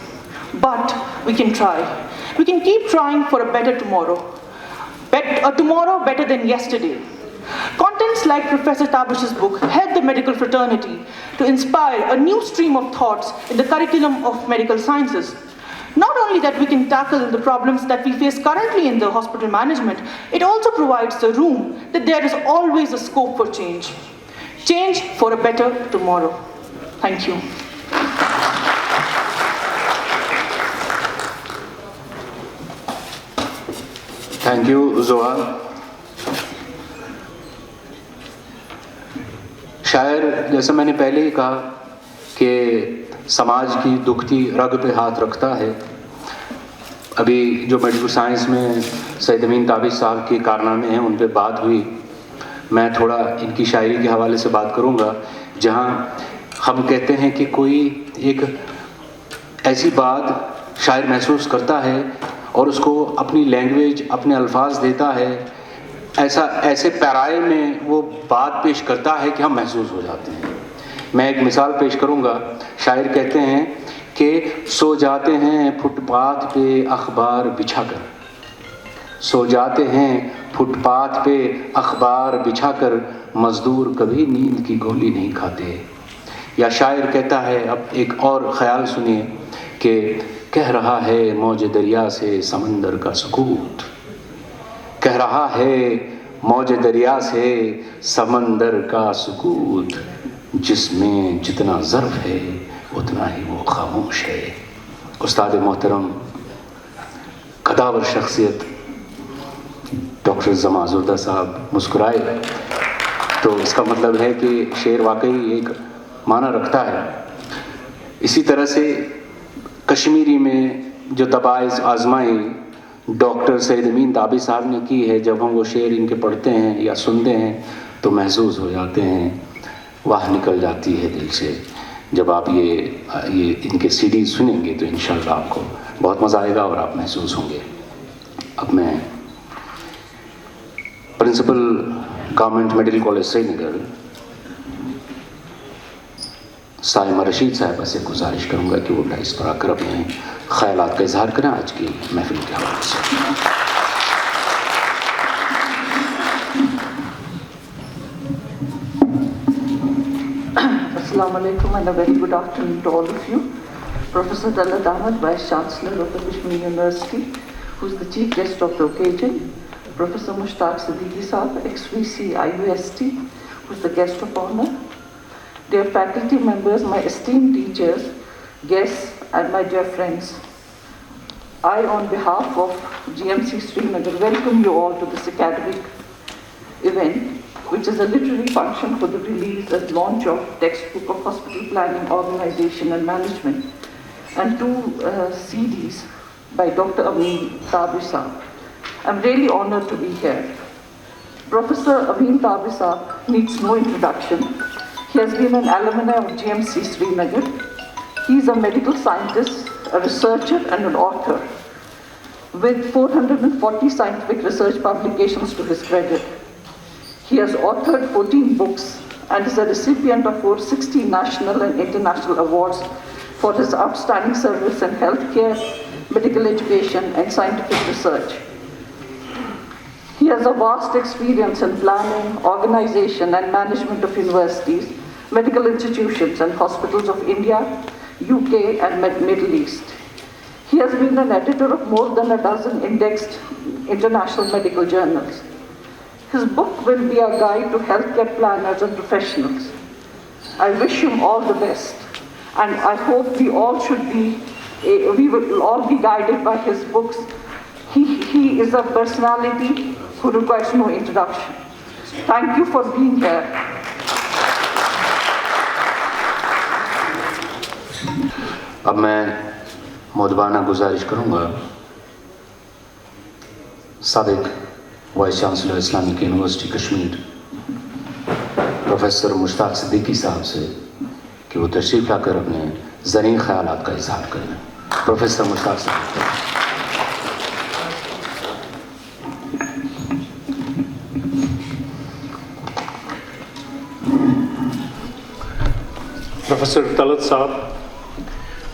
But we can try. We can keep trying for a better tomorrow. A tomorrow better than yesterday. Contents like Professor Tabish's book help the medical fraternity to inspire a new stream of thoughts in the curriculum of medical sciences. Not only that we can tackle the problems that we face currently in the hospital management, it also provides the room that there is always a scope for change. Change for a better tomorrow. Thank you. Thank you जोहा। शायर, जैसे मैंने पहले ही कहा कि समाज की दुखती रग पे हाथ रखता है। अभी जो मेडिकल साइंस में सैयद अमीन ताबिश साहब के कारनामे हैं उन पे बात हुई। मैं थोड़ा इनकी शायरी के हवाले से बात करूँगा, जहाँ हम कहते हैं कि कोई एक ऐसी बात शायर महसूस करता है और उसको अपनी लैंग्वेज, अपने अल्फाज देता है, ऐसे पैराए में वो बात पेश करता है कि हम महसूस हो जाते हैं। मैं एक मिसाल पेश करूँगा। शायर कहते हैं कि सो जाते हैं फुटपाथ पे अखबार बिछाकर, सो जाते हैं फुटपाथ पे अखबार बिछाकर, मज़दूर कभी नींद की गोली नहीं खाते। या शायर कहता है, अब एक और ख़याल सुनिए, कि कह रहा है मौज दरिया से समंदर का सुकूत, कह रहा है मौज दरिया से समंदर का सुकूत, जिसमें जितना ज़र्फ़ है उतना ही वो खामोश है। उस्ताद मोहतरम, कदावर शख्सियत डॉक्टर जमाजुर्दा साहब मुस्कुराए, तो इसका मतलब है कि शेर वाकई एक माना रखता है। इसी तरह से कश्मीरी में जो तबाइज़ आजमाई डॉक्टर सैयद अमीन ताबिश साहब ने की है, जब हम वो शेर इनके पढ़ते हैं या सुनते हैं तो महसूस हो जाते हैं, वाह निकल जाती है दिल से। जब आप ये इनके सीडी सुनेंगे तो इंशाअल्लाह आपको बहुत मज़ा आएगा और आप महसूस होंगे। अब मैं principal government medical college Srinagar Sahima Rashid साहबा से गुजारिश करूँगा कि वो इस पर आकर अपने ख़यालात का इजहार करें आज की महफिल के हवाले से। Assalamu alaikum and a very good afternoon to all of you. Professor Talat Ahmad, Vice Chancellor of the Kashmir University, who is the chief guest of the occasion. Professor Mushtaq Sidiqi Sahab, ex-VC IUST, who is the guest of honor. Dear faculty members, my esteemed teachers, guests, and my dear friends, I, on behalf of GMC Srinagar, welcome you all to this academic event, which is a literary function for the release and launch of textbook of hospital planning, organization, and management, and two CDs by Dr. Amin Tabish Sahab. I'm really honored to be here. Professor Amin Tabish Sahab needs no introduction. He has been an alumni of GMC Srinagar. He is a medical scientist, a researcher, and an author, with 440 scientific research publications to his credit. He has authored 14 books and is a recipient of over 60 national and international awards for his outstanding service in healthcare, medical education, and scientific research. He has a vast experience in planning, organization, and management of universities, medical institutions, and hospitals of India, UK, and Middle East. He has been an editor of more than a dozen indexed international medical journals. His book will be a guide to healthcare planners and professionals. I wish him all the best, and I hope we will all be guided by his books. He is a personality who requires no introduction. Thank you for being here. अब मैं मुदबाना गुजारिश करूँगा साबिक vice chancellor Islamic university Kashmir professor Mushtaq Siddiqui साहब से कि वो तशरीफ़ लाकर अपने ज़रीन ख़यालात का इज़हार करें। प्रोफेसर मुश्ताक साहब। Professor Talat Sahab,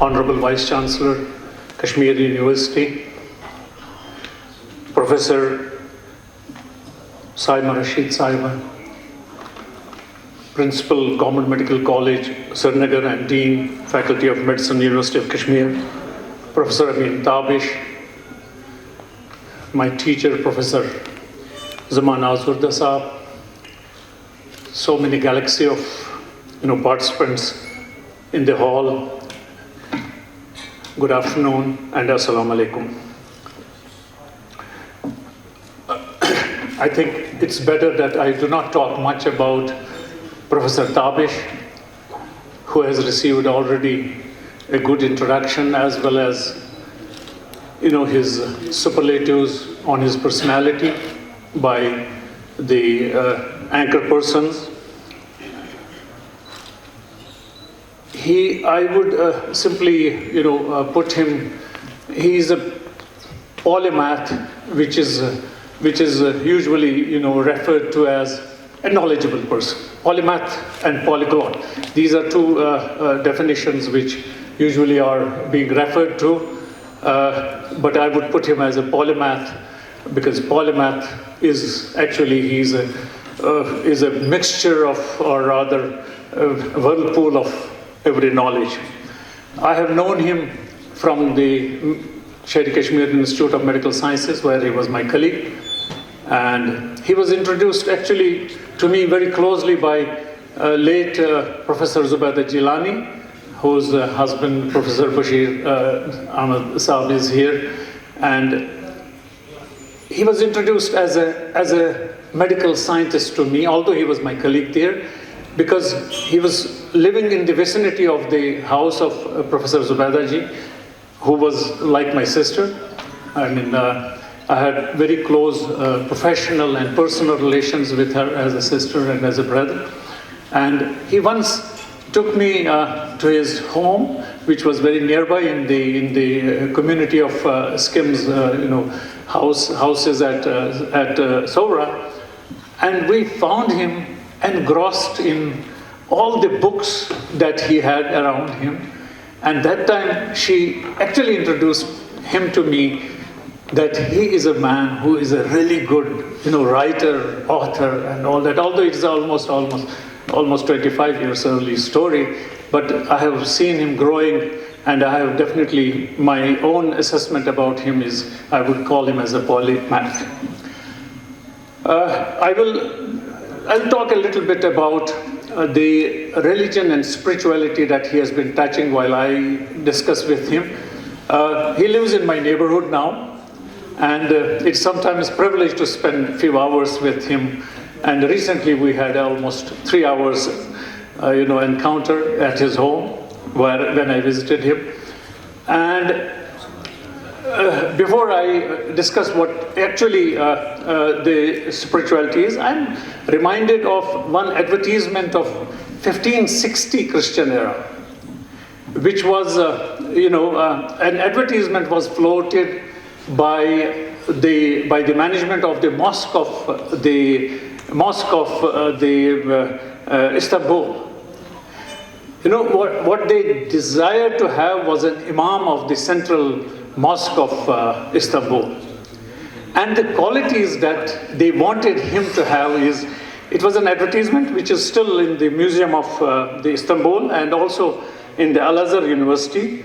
Honorable Vice Chancellor, Kashmir University, Professor Saima Rasheed Sahiba, Principal, Government Medical College, Srinagar, and Dean, Faculty of Medicine, University of Kashmir, Professor Amin Tabish, my teacher, Professor Zamanazurda Sahab, so many galaxy of participants in the hall. Good afternoon and assalamu alaikum. I think it's better that I do not talk much about Professor Tabish, who has received already a good introduction, as well as his superlatives on his personality by the anchor persons. I would simply, put him. He is a polymath, which is usually, referred to as a knowledgeable person. Polymath and polyglot. These are two definitions which usually are being referred to. But I would put him as a polymath, because polymath is actually is a mixture of, or rather, a whirlpool of every knowledge. I have known him from the Sher-e Kashmir Institute of Medical Sciences, where he was my colleague, and he was introduced actually to me very closely by late Professor Zubaida Jilani, whose husband, Professor Bashir Ahmad Saab, is here, and he was introduced as a medical scientist to me, although he was my colleague there, because he was living in the vicinity of the house of Professor Zubaida ji, who was like my sister. I mean, I had very close professional and personal relations with her as a sister and as a brother. And he once took me to his home, which was very nearby in the community of Skims, houses at Sora, and we found him engrossed in all the books that he had around him. And that time she actually introduced him to me, that he is a man who is a really good, writer, author, and all that. Although it's almost 25 years early story, but I have seen him growing, and I have definitely, my own assessment about him is, I would call him as a polymath. I'll talk a little bit about the religion and spirituality that he has been touching while I discuss with him. He lives in my neighborhood now, and it's sometimes a privilege to spend a few hours with him. And recently we had almost 3 hours, encounter at his home when I visited him. And before I discuss what actually the spirituality is, I'm reminded of one advertisement of 1560 Christian era, which was, an advertisement was floated by the management of the mosque of Istanbul. What they desired to have was an imam of the central mosque of Istanbul. And the qualities that they wanted him to have is, it was an advertisement which is still in the museum of the Istanbul and also in the Al-Azhar University,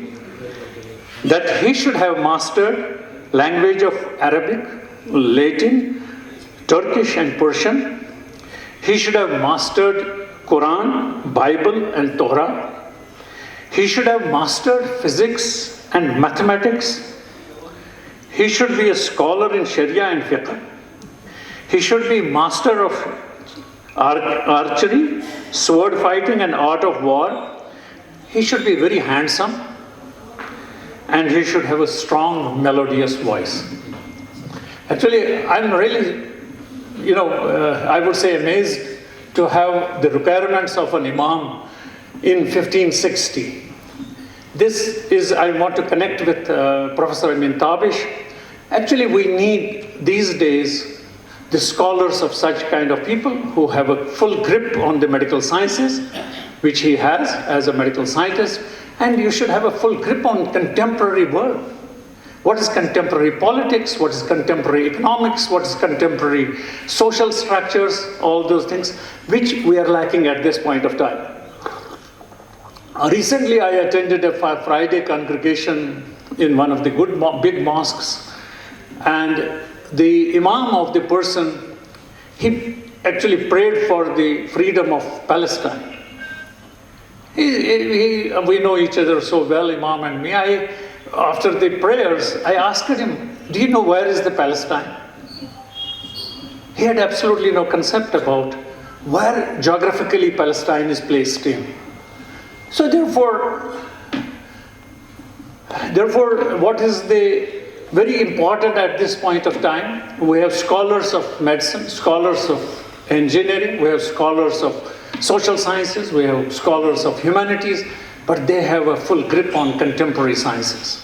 that he should have mastered language of Arabic, Latin, Turkish and Persian. He should have mastered Quran, Bible, and Torah. He should have mastered physics and mathematics. He should be a scholar in Sharia and fiqh. He should be master of archery, sword fighting, and art of war. He should be very handsome, and he should have a strong, melodious voice. Actually, I'm really, I would say amazed to have the requirements of an imam in 1560. This is, I want to connect with Professor Amin Tabish. Actually, we need these days the scholars of such kind of people who have a full grip on the medical sciences, which he has as a medical scientist, and you should have a full grip on contemporary world. What is contemporary politics? What is contemporary economics? What is contemporary social structures? All those things, which we are lacking at this point of time. Recently, I attended a Friday congregation in one of the big mosques, and the imam of the person, he actually prayed for the freedom of Palestine. We know each other so well, Imam and me. After the prayers, I asked him, do you know where is the Palestine? He had absolutely no concept about where geographically Palestine is placed in. So therefore, what is the very important at this point of time? We have scholars of medicine, scholars of engineering, we have scholars of social sciences, we have scholars of humanities, but they have a full grip on contemporary sciences.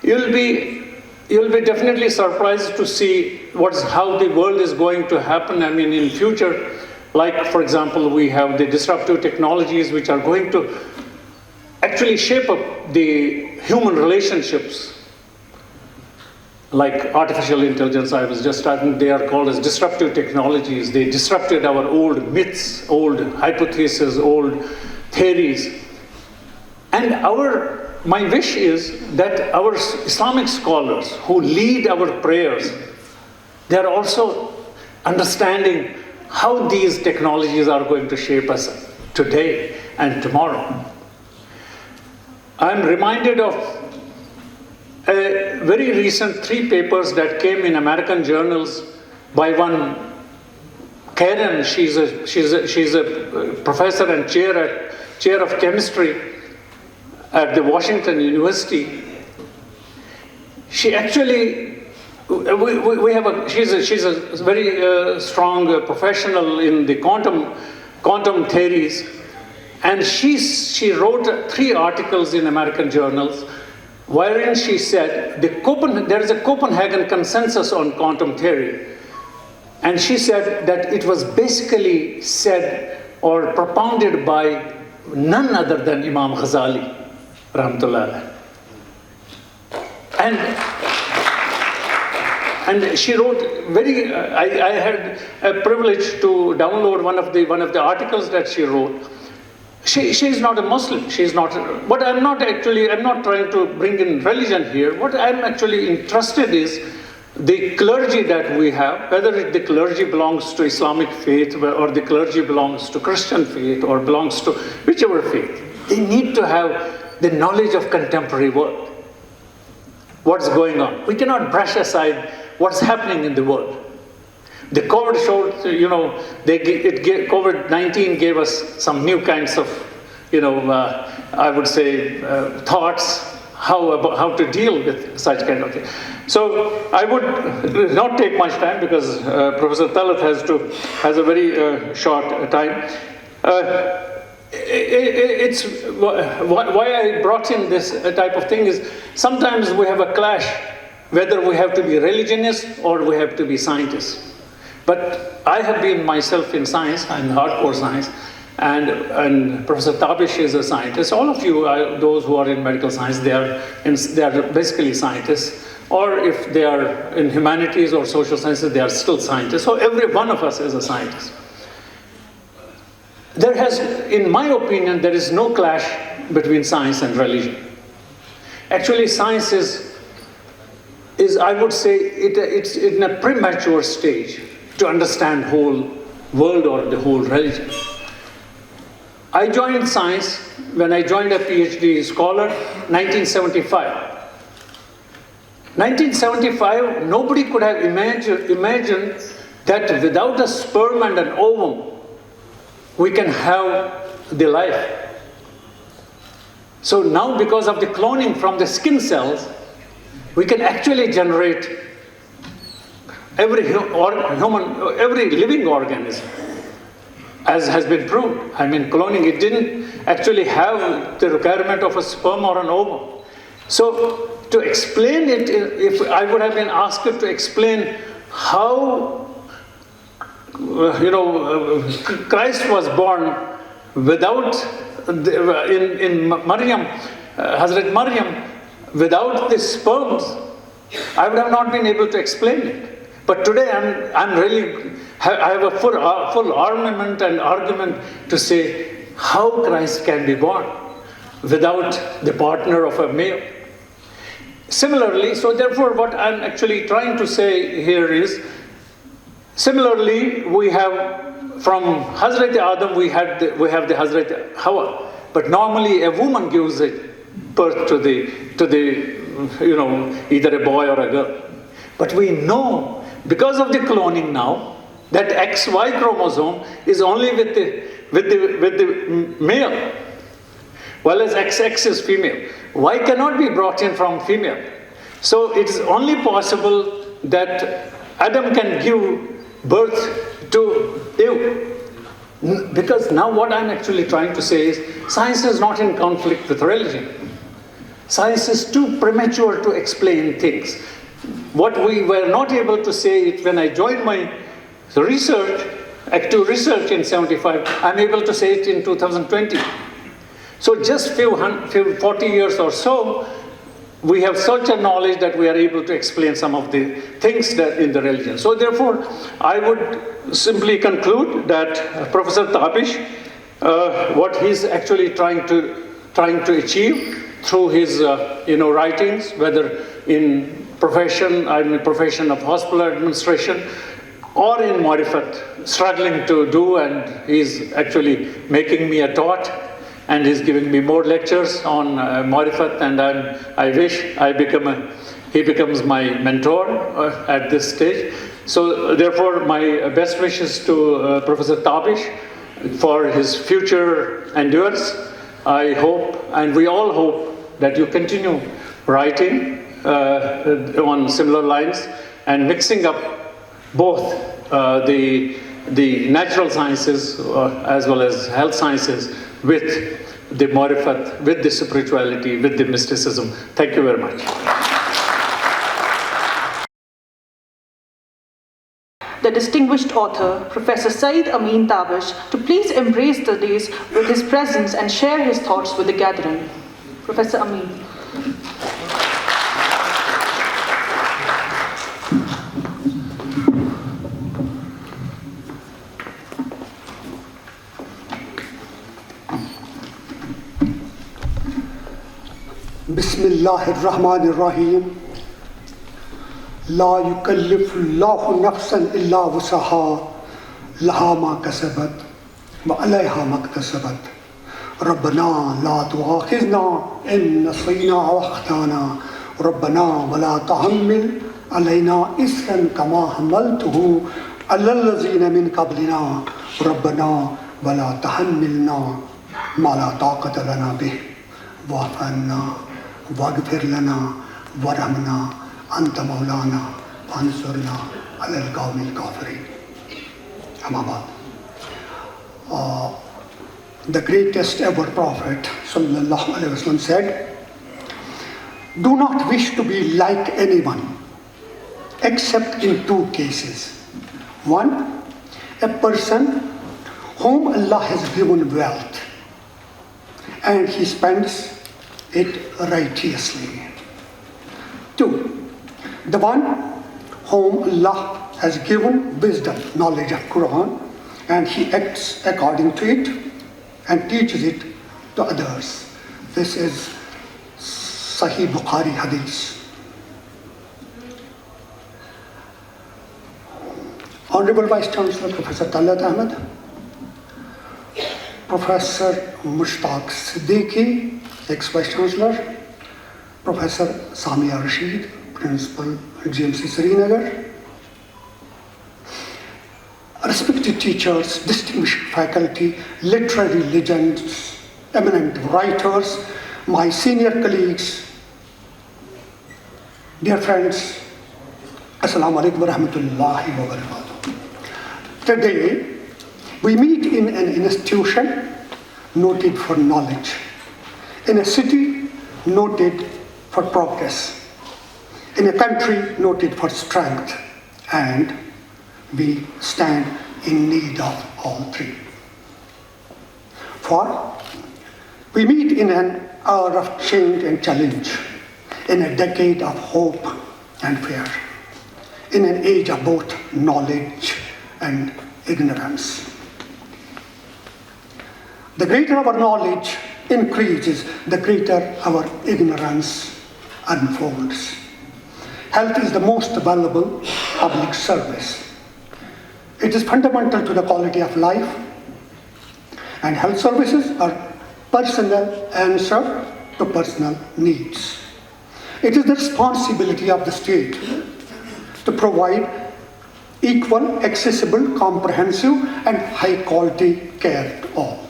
You'll be definitely surprised to see how the world is going to happen. I mean, in future, like for example, we have the disruptive technologies which are going to actually shape up the human relationships. Like artificial intelligence, I was just talking, they are called as disruptive technologies. They disrupted our old myths, old hypotheses, old theories. And my wish is that our Islamic scholars who lead our prayers, they are also understanding how these technologies are going to shape us today and tomorrow. I'm reminded of a very recent 3 papers that came in American journals by one Karen. She's a professor and chair of chemistry at the Washington University. She actually, she's a very strong professional in the quantum theories, and she wrote 3 articles in American journals wherein she said there is a Copenhagen consensus on quantum theory, and she said that it was basically said or propounded by none other than Imam Ghazali, rahmatullah. And she wrote I had a privilege to download one of the articles that she wrote. She's not a Muslim. She's not. But I'm not trying to bring in religion here. What I'm actually interested is the clergy that we have, whether the clergy belongs to Islamic faith or the clergy belongs to Christian faith or belongs to whichever faith. They need to have the knowledge of contemporary world. What's going on? We cannot brush aside what's happening in the world. The COVID showed, COVID-19 gave us some new kinds of, I would say, thoughts how to deal with such kind of thing. So I would not take much time because Professor Talat has a very short time. It's why I brought in this type of thing is sometimes we have a clash whether we have to be religionists or we have to be scientists. But I have been myself in science, I'm hardcore science, and Professor Tabish is a scientist. All of you, those who are in medical science, they are basically scientists. Or if they are in humanities or social sciences, they are still scientists. So every one of us is a scientist. In my opinion, there is no clash between science and religion. Actually, science is I would say, it's in a premature stage. to understand whole world or the whole religion. I joined science when I joined a PhD scholar, 1975. 1975, nobody could have imagined that without a sperm and an ovum, we can have the life. So now, because of the cloning from the skin cells, we can actually generate every living organism, as has been proved. I mean, cloning, it didn't actually have the requirement of a sperm or an ovum. So to explain it, if I would have been asked to explain how Christ was born without in Maryam, Hazrat Maryam, without the sperms, I would have not been able to explain it. But today I have a full armament and argument to say how Christ can be born without the partner of a male. Similarly, so therefore what I'm actually trying to say here is, similarly we have from Hazrat Adam we have the Hazrat Hawa, but normally a woman gives birth to the either a boy or a girl. But we know because of the cloning now that XY chromosome is only with the male, while as XX is female. Y cannot be brought in from female. So it is only possible that Adam can give birth to Eve. Because now what I'm actually trying to say is science is not in conflict with religion. Science is too premature to explain things. What we were not able to say it when I joined my research, active research in 75, I'm able to say it in 2020. So just 40 years or so, we have such a knowledge that we are able to explain some of the things that in the religion. So therefore, I would simply conclude that Professor Tabish, what he's actually trying to achieve through his writings, whether in profession of hospital administration or in Marifat, struggling to do, and he's actually making me a taught, and he's giving me more lectures on Marifat, and I wish he becomes my mentor at this stage. So therefore, my best wishes to Professor Tabish for his future endurance. I hope, and we all hope, that you continue writing on similar lines and mixing up both the natural sciences as well as health sciences with the marifat, with the spirituality, with the mysticism. Thank you very much. The distinguished author, Professor Saeed Amin Tabish, to please embrace the days with his presence and share his thoughts with the gathering. Professor Amin. Bismillahirrahmanirrahim. La yukallifullahu nafsan illa wusaha, laha ma kasabat wa alayha maktasabat. Rabbana la tu'akhizna in nasina wa akhtana. Rabbana wa la tuhammil alayna isran kama hamaltuhu ala allazina min qablina. Rabbana wa la tuhammilna ma la taqata lana bih. Wa'fu anna waghfir lana warhamna anta maulana fansurna ala al-qawmi al-kafirin. Amma ba'd. The greatest ever prophet sallallahu alaihi wasallam said, do not wish to be like anyone except in two cases. One, a person whom Allah has given wealth and he spends it righteously. Two, the one whom Allah has given wisdom, knowledge of Quran, and he acts according to it and teaches it to others. This is Sahih Bukhari Hadith. Honorable Vice Chancellor Professor Talat Ahmad, Professor Mushtaq Sidiqi, ex-Vice Chancellor, Professor Samia Rasheed, Principal GMC Srinagar, respected teachers, distinguished faculty, literary legends, eminent writers, my senior colleagues, dear friends, Assalamu alaikum wa rahmatullahi wa barakatuh. Today, we meet in an institution noted for knowledge, in a city noted for progress, in a country noted for strength, and we stand in need of all three. For we meet in an hour of change and challenge, in a decade of hope and fear, in an age of both knowledge and ignorance. The greater our knowledge increases, the greater our ignorance unfolds. Health is the most valuable public service. It is fundamental to the quality of life, and health services are personal answer to personal needs. It is the responsibility of the state to provide equal, accessible, comprehensive, and high-quality care to all.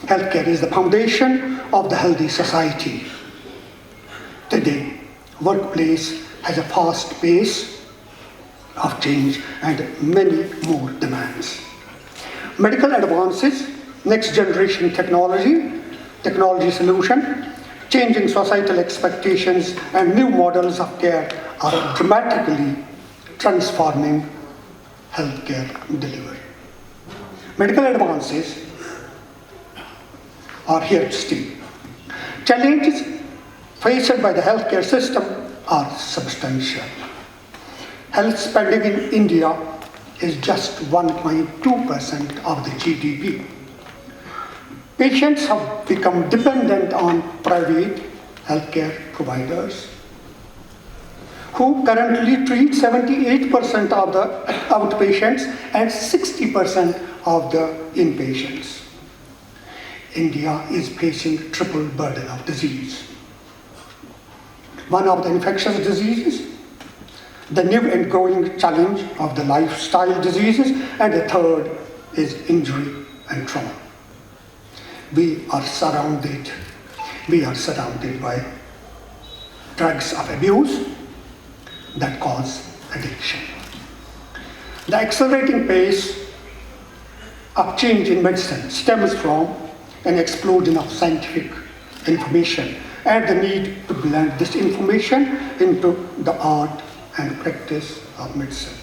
Healthcare is the foundation of the healthy society. Today, workplace has a fast pace of change and many more demands. Medical advances, next generation technology solution, changing societal expectations, and new models of care are dramatically transforming healthcare delivery. Medical advances are here to stay. Challenges faced by the healthcare system are substantial. Health spending in India is just 1.2% of the GDP. Patients have become dependent on private healthcare providers who currently treat 78% of the outpatients and 60% of the inpatients. India is facing triple burden of disease. One of the infectious diseases, the new and growing challenge of the lifestyle diseases, and the third is injury and trauma. We are surrounded by drugs of abuse that cause addiction. The accelerating pace of change in medicine stems from an explosion of scientific information and the need to blend this information into the art and practice of medicine.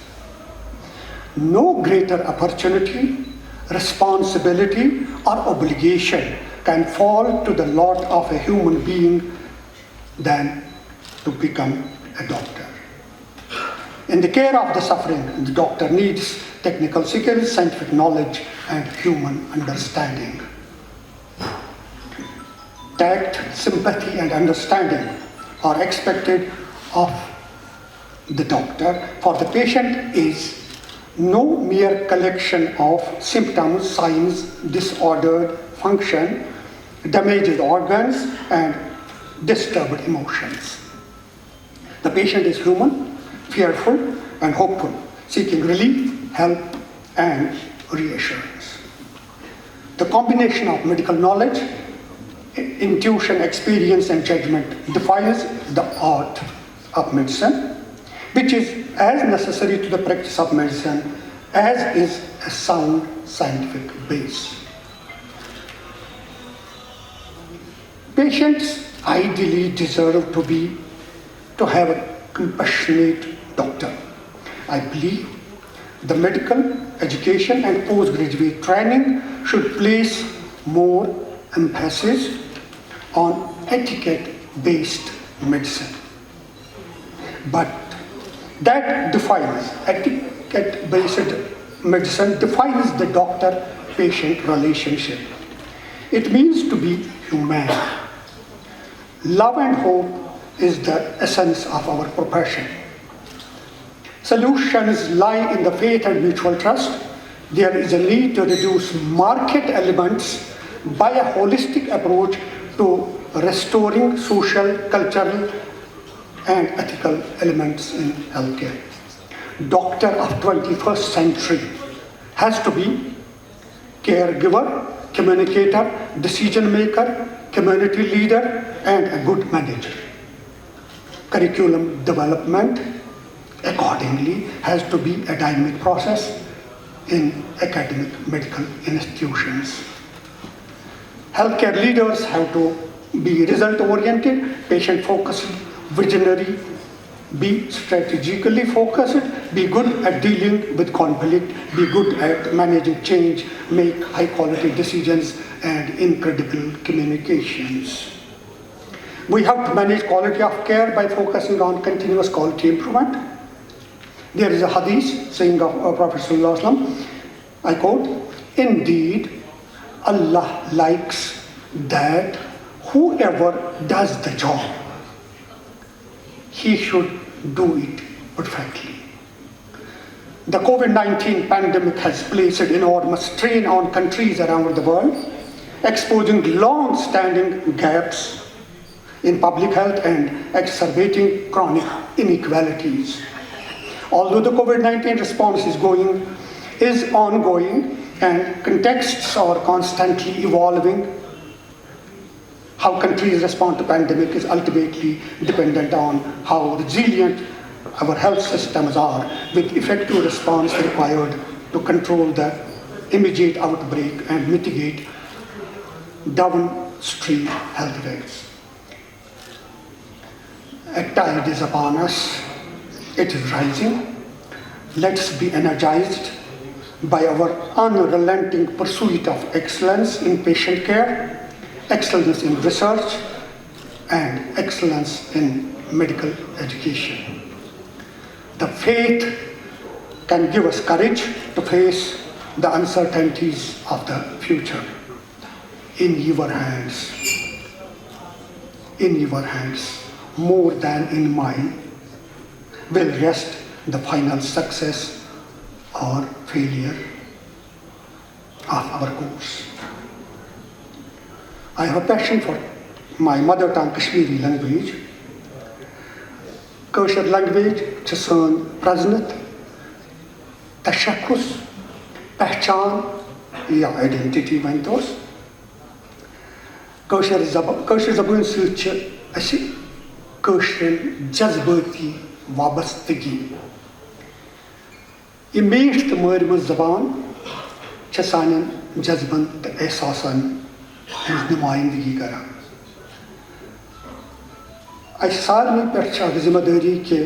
No greater opportunity, responsibility, or obligation can fall to the lot of a human being than to become a doctor. In the care of the suffering, the doctor needs technical skills, scientific knowledge, and human understanding. Tact, sympathy, and understanding are expected of the doctor, for the patient is no mere collection of symptoms, signs, disordered function, damaged organs, and disturbed emotions. The patient is human, fearful, and hopeful, seeking relief, help, and reassurance. The combination of medical knowledge, intuition, experience, and judgment defines the art of medicine, which is as necessary to the practice of medicine as is a sound scientific base. Patients ideally deserve to have a compassionate doctor. I believe the medical education and postgraduate training should place more emphasis on etiquette-based medicine. But that defines, etiquette-based medicine defines the doctor-patient relationship. It means to be humane. Love and hope is the essence of our profession. Solutions lie in the faith and mutual trust. There is a need to reduce market elements by a holistic approach to restoring social, cultural, and ethical elements in healthcare. Doctor of 21st century has to be caregiver, communicator, decision maker, community leader, and a good manager. Curriculum development accordingly has to be a dynamic process in academic medical institutions. Healthcare leaders have to be result-oriented, patient-focused, visionary, be strategically focused, be good at dealing with conflict, be good at managing change, make high-quality decisions, and incredible communications. We have to manage quality of care by focusing on continuous quality improvement. There is a hadith saying of Prophet ﷺ, I quote, "Indeed, Allah likes that whoever does the job, he should do it perfectly." The COVID-19 pandemic has placed enormous strain on countries around the world, exposing long-standing gaps in public health and exacerbating chronic inequalities. Although the COVID-19 response is ongoing and contexts are constantly evolving, how countries respond to pandemic is ultimately dependent on how resilient our health systems are, with effective response required to control the immediate outbreak and mitigate downstream health effects. A tide is upon us. It is rising. Let's be energized by our unrelenting pursuit of excellence in patient care, excellence in research, and excellence in medical education. The faith can give us courage to face the uncertainties of the future. In your hands, more than in mine, will rest the final success or failure of our course. I have a passion for my mother tongue Kashmiri language. Kashmir language چھِ سٲنۍ پرٛزنت تشخص پہچان یا identity ونتوس کٲشِر زبٲنۍ سۭتۍ چھِ اَسہِ کٲشرٮ۪ن جذبٲتی وابستگی. یہِ میٖٹھ تہٕ مٲرمٕژ زبان چھِ سانٮ۪ن جذبن تہٕ احساسن ہٕنٛز نُمٲیندگی کران. اَسہِ سارنٕے پٮ۪ٹھ چھِ اکھ ذمہٕ دٲری کہِ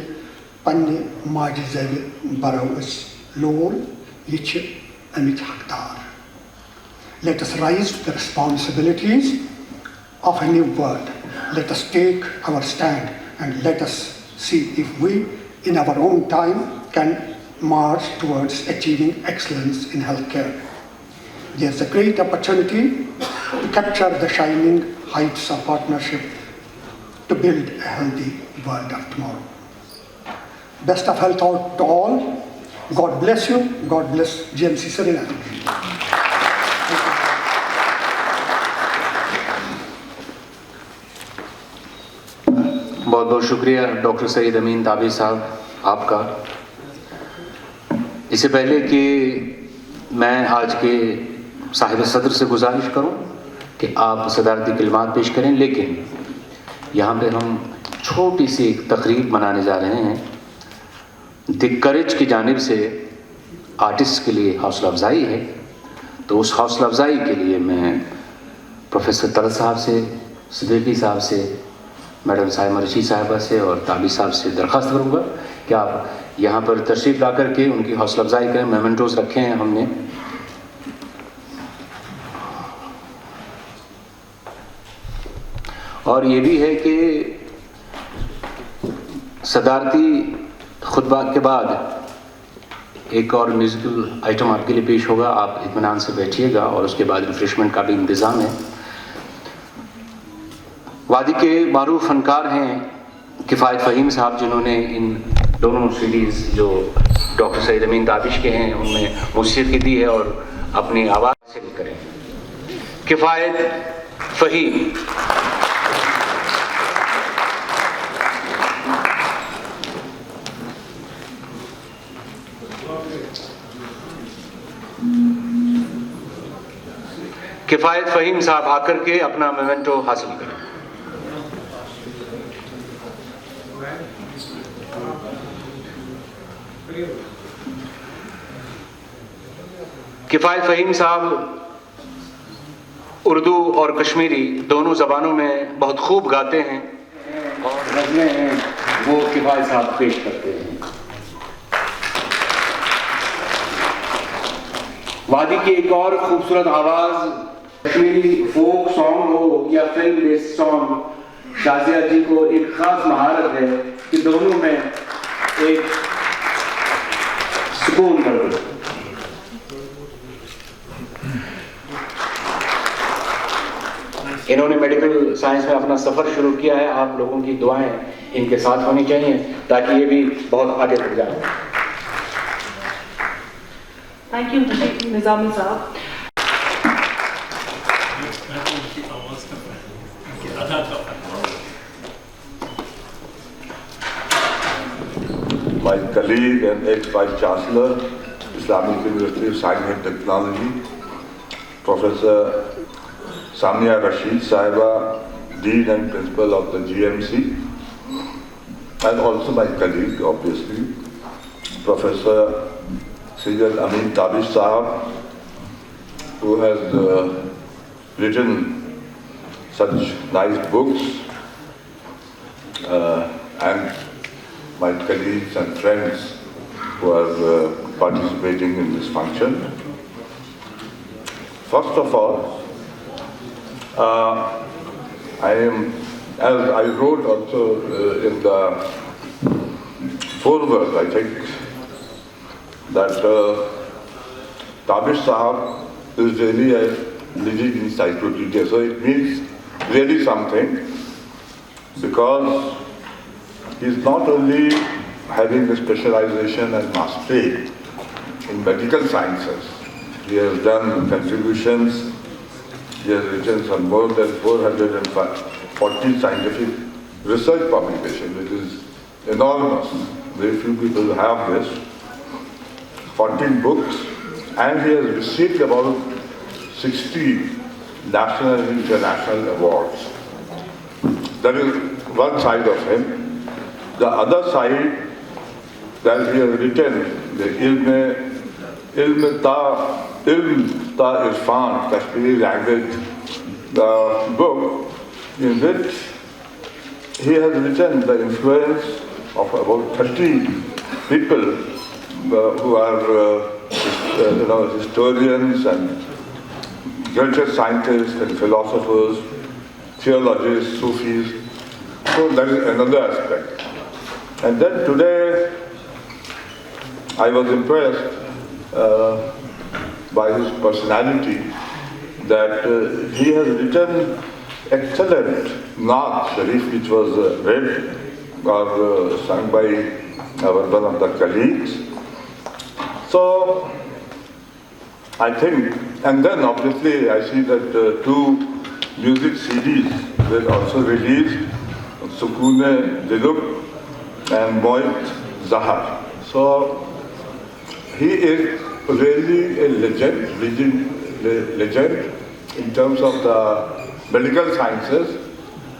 پننہِ ماجہِ زٮ۪وِ بَرو أسۍ لول. یہِ چھِ اَمِچ حقدار. Let us rise to the responsibilities of a new world. Let us take our stand and let us see if we, in our own time, can march towards achieving excellence in healthcare. There's a great opportunity to capture the shining heights of partnership to build a healthy world of tomorrow. Best of health out to all. God bless you. God bless GMC Srinagar. बहुत बहुत शुक्रिया doctor Saeed अमीन ताबिश साहब आपका. इससे पहले कि मैं आज के साहिब सदर से गुजारिश करूं कि आप सदारती कलिमात पेश करें, लेकिन यहाँ पे हम छोटी सी एक तकरीब मनाने जा रहे हैं. द करेज की जानिब से आर्टिस्ट के लिए हौसला अफजाई है. तो उस हौसला अफजाई के लिए मैं प्रोफेसर तलत साहब से, सिद्दीकी साहब से, मैडम साहिमा रशीद साहिबा से और ताबिश साहब से दरख्वास्त करूँगा कि आप यहाँ पर तशरीफ़ ला करके उनकी हौसला अफजाई करें. मेमेंटोज़ रखे हैं हमने. और ये भी है कि सदारती खुतबा के बाद एक और म्यूज़िकल आइटम आपके लिए पेश होगा. आप इत्मीनान से बैठिएगा और उसके बाद रिफ्रेशमेंट का भी इंतज़ाम है. वादी के मारूफ फनकार हैं किफ़ायत फ़हीम साहब, जिन्होंने इन दोनों सीडीज़ जो डॉक्टर सईद अमीन ताबिश के हैं उनमें मौसीकी दी है और अपनी आवाज़ से करें। किफ़ायत फ़हीम। किफ़ायत फ़हीम साहब आकर के अपना मोमेंटो हासिल करें। किफ़ायत फ़हीम साहब उर्दू और कश्मीरी दोनों ज़बानों में बहुत खूब गाते हैं और गज़लें हैं वो किफ़ायत साहब पेश करते हैं। वादी की एक और खूबसूरत आवाज़ कश्मीरी फोक सॉन्ग हो या फिल्म बेस्ड सॉन्ग, शाजिया जी को एक ख़ास महारत है कि दोनों में एक सुकून कर। इन्होंने मेडिकल साइंस में अपना सफ़र शुरू किया है। आप लोगों की दुआएं इनके साथ होनी चाहिए ताकि ये भी बहुत आगे बढ़ जाए। थैंक यू निज़ामी साहब। My colleague and ex-Vice Chancellor, Islamic University of Science and Technology, Professor Samia Rasheed Sahiba, Dean and Principal of the GMC, and also my colleague, obviously, Professor Sayyid Amin Tabish Sahab, who has written such nice books, and my colleagues and friends who are participating in this function. First of all, as I wrote also in the foreword, I think, that Tabish Sahab is really a living encyclopedia. So it means really something, because he's not only having a specialization and mastery in medical sciences, he has done contributions, he has written some more than 440 scientific research publications, which is enormous. Very few people have this. 14 books, and he has received about 60 national and international awards. That is one side of him. The other side, that he has written the Ilm Te Irfan, Kashmiri language book, in which he has written the influence of about 30 people who are historians and greatest scientists and philosophers, theologians, Sufis. So that is another aspect. And then today, I was impressed by his personality, that he has written excellent Naat Sharif, which was read or sung by one of the colleagues. So I think, and then obviously I see that two music CDs were also released, Sukoon Diluk and Mioth Zaher. So he is really a legend in terms of the medical sciences,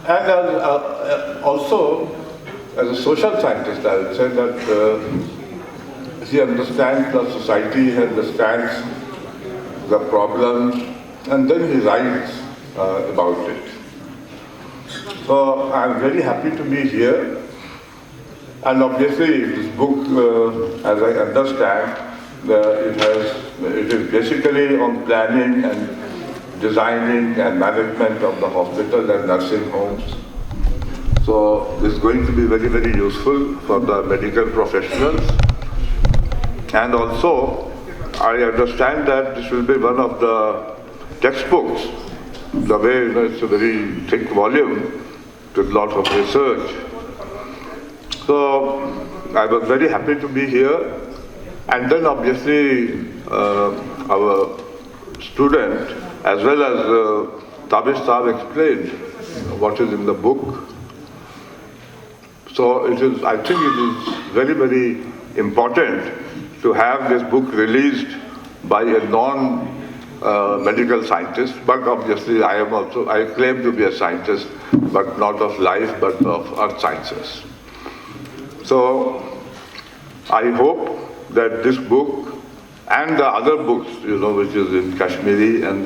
and also as a social scientist, I would say that he understands the society, he understands the problems, and then he writes about it. So I'm very happy to be here. And obviously this book, as I understand, it is basically on planning and designing and management of the hospital and nursing homes. So this is going to be very, very useful for the medical professionals. And also, I understand that this will be one of the textbooks, the way it's a very thick volume with lots of research. So I was very happy to be here. And then obviously our student as well as Tabish Sahab explained what is in the book. So I think it is very, very important to have this book released by a non-medical scientist, but obviously I claim to be a scientist, but not of life, but of earth sciences. So I hope that this book and the other books, which is in Kashmiri and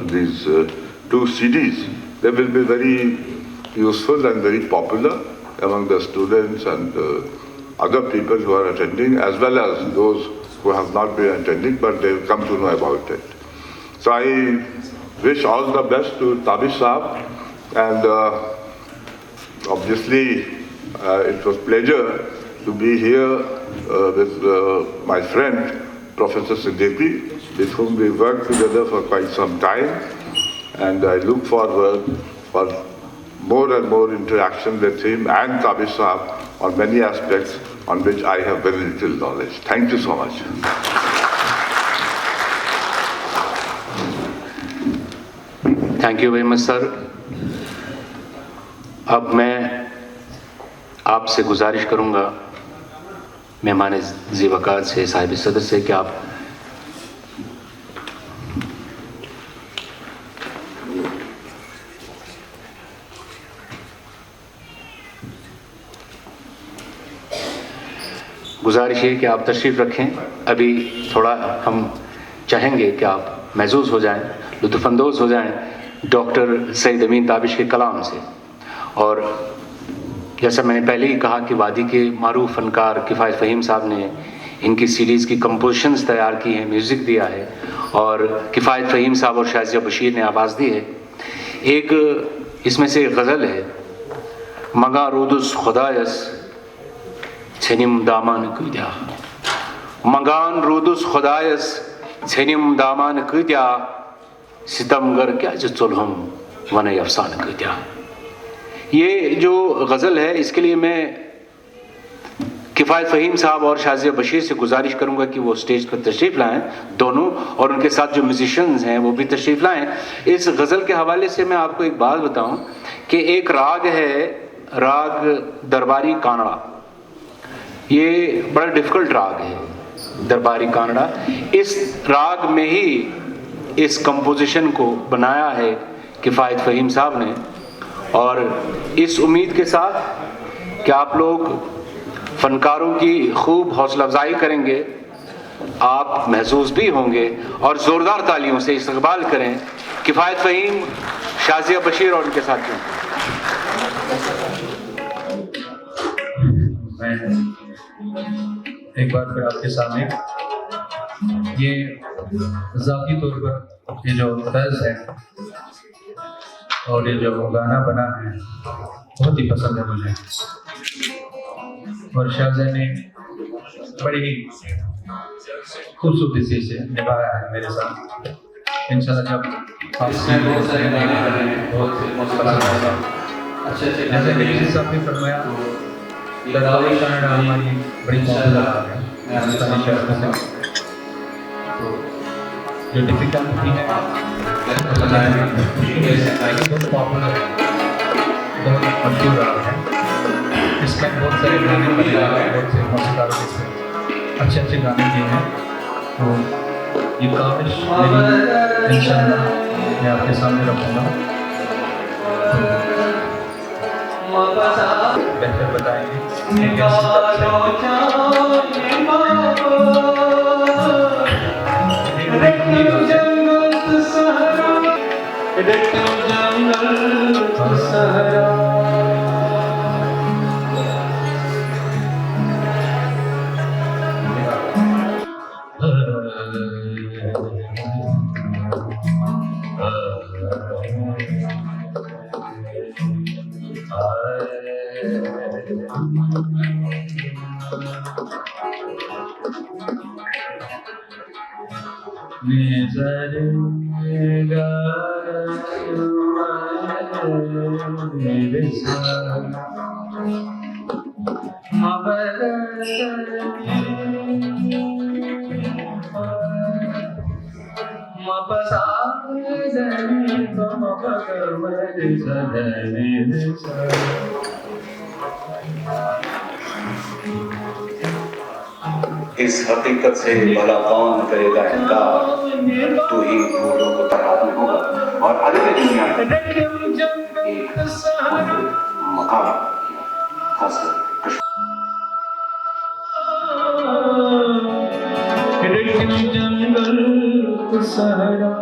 these 2 CDs, they will be very useful and very popular among the students and other people who are attending, as well as those who have not been attending, but they will come to know about it. So I wish all the best to Tabish Sahab, and obviously it was pleasure to be here with my friend, Professor Sidiqi, with whom we worked together for quite some time, and I look forward for more and more interaction with him and Tabish Sahab on many aspects on which I have very little knowledge. Thank you so much. Thank you very much, sir. अब मैं आपसे गुजारिश करूंगा मेहमान ज़ीवकात से, साहिब सदर से, कि आप गुजारिश है कि आप तशरीफ़ रखें. अभी थोड़ा हम चाहेंगे कि आप महसूस हो जाएं, लुत्फ़अंदोज़ हो जाएं डॉक्टर सईद अमीन ताबिश के कलाम से. और जैसा मैंने पहले ही कहा कि वादी के मारूफ फ़नकार किफ़ायत फ़हीम साहब ने इनकी सीरीज़ की कंपोजिशंस तैयार की हैं, म्यूज़िक दिया है, और किफ़ायत फ़हीम साहब और शाज़िया बशीर ने आवाज़ दी है. एक इसमें से एक गज़ल है, मगा रोदुस खुदायस छनिम दामान कुद्या, मगान रोदुस खुदायस छनिम दामान कुद्या, सितमगर क्या चुलहम वन अफसान कुद्या. ये जो गज़ल है, इसके लिए मैं किफ़ायत फ़हीम साहब और शाज़िया बशीर से गुजारिश करूंगा कि वो स्टेज पर तशरीफ़ लाएं दोनों, और उनके साथ जो म्यूज़िशियंस हैं वो भी तशरीफ़ लाएं. इस गज़ल के हवाले से मैं आपको एक बात बताऊं कि एक राग है, राग दरबारी कानड़ा. ये बड़ा डिफ़िकल्ट राग है, दरबारी कानड़ा. इस राग में ही इस कंपोजिशन को बनाया है किफ़ायत फ़हीम साहब ने, और इस उम्मीद के साथ कि आप लोग फ़नकारों की खूब हौसला अफजाई करेंगे, आप महसूस भी होंगे, और ज़ोरदार तालियों से इस्तक़बाल करें किफ़ायत फ़हीम, शाज़िया बशीर और उनके साथियों. मैं एक बार फिर आपके सामने ये ज़ाती तौर पर ये जो तर्ज है और ये जो गाना बना है बहुत ही पसंद है मुझे, और शाहज़ा ने बड़ी ही खूबसूरती से इसे निभाया है मेरे साथ. इंशाल्लाह जब आप बहुत सारे गाने हैं, बहुत अच्छे जैसे कि साहब ने फरमाया, दरबारी कानड़ा हमारी बड़ी पॉपुलर है हिंदुस्तानी शहर में. तो जो डिफिकल्टी है बहुत पॉपुलर है, बहुत मशहूर राग है. इसमें बहुत सारे गाने बने हैं, बहुत से मौसीकारों ने अच्छे अच्छे गाने किए हैं. तो ये काविश मेरी इंशाअल्लाह मैं आपके सामने रखूँगा, बेहतर बताएंगे इस हकीकत से भला कौन करेगा इनकार, तू ही फूलों को तराप में होगा और अगले दुनिया में एक मकाम खासकर जंगल सहरा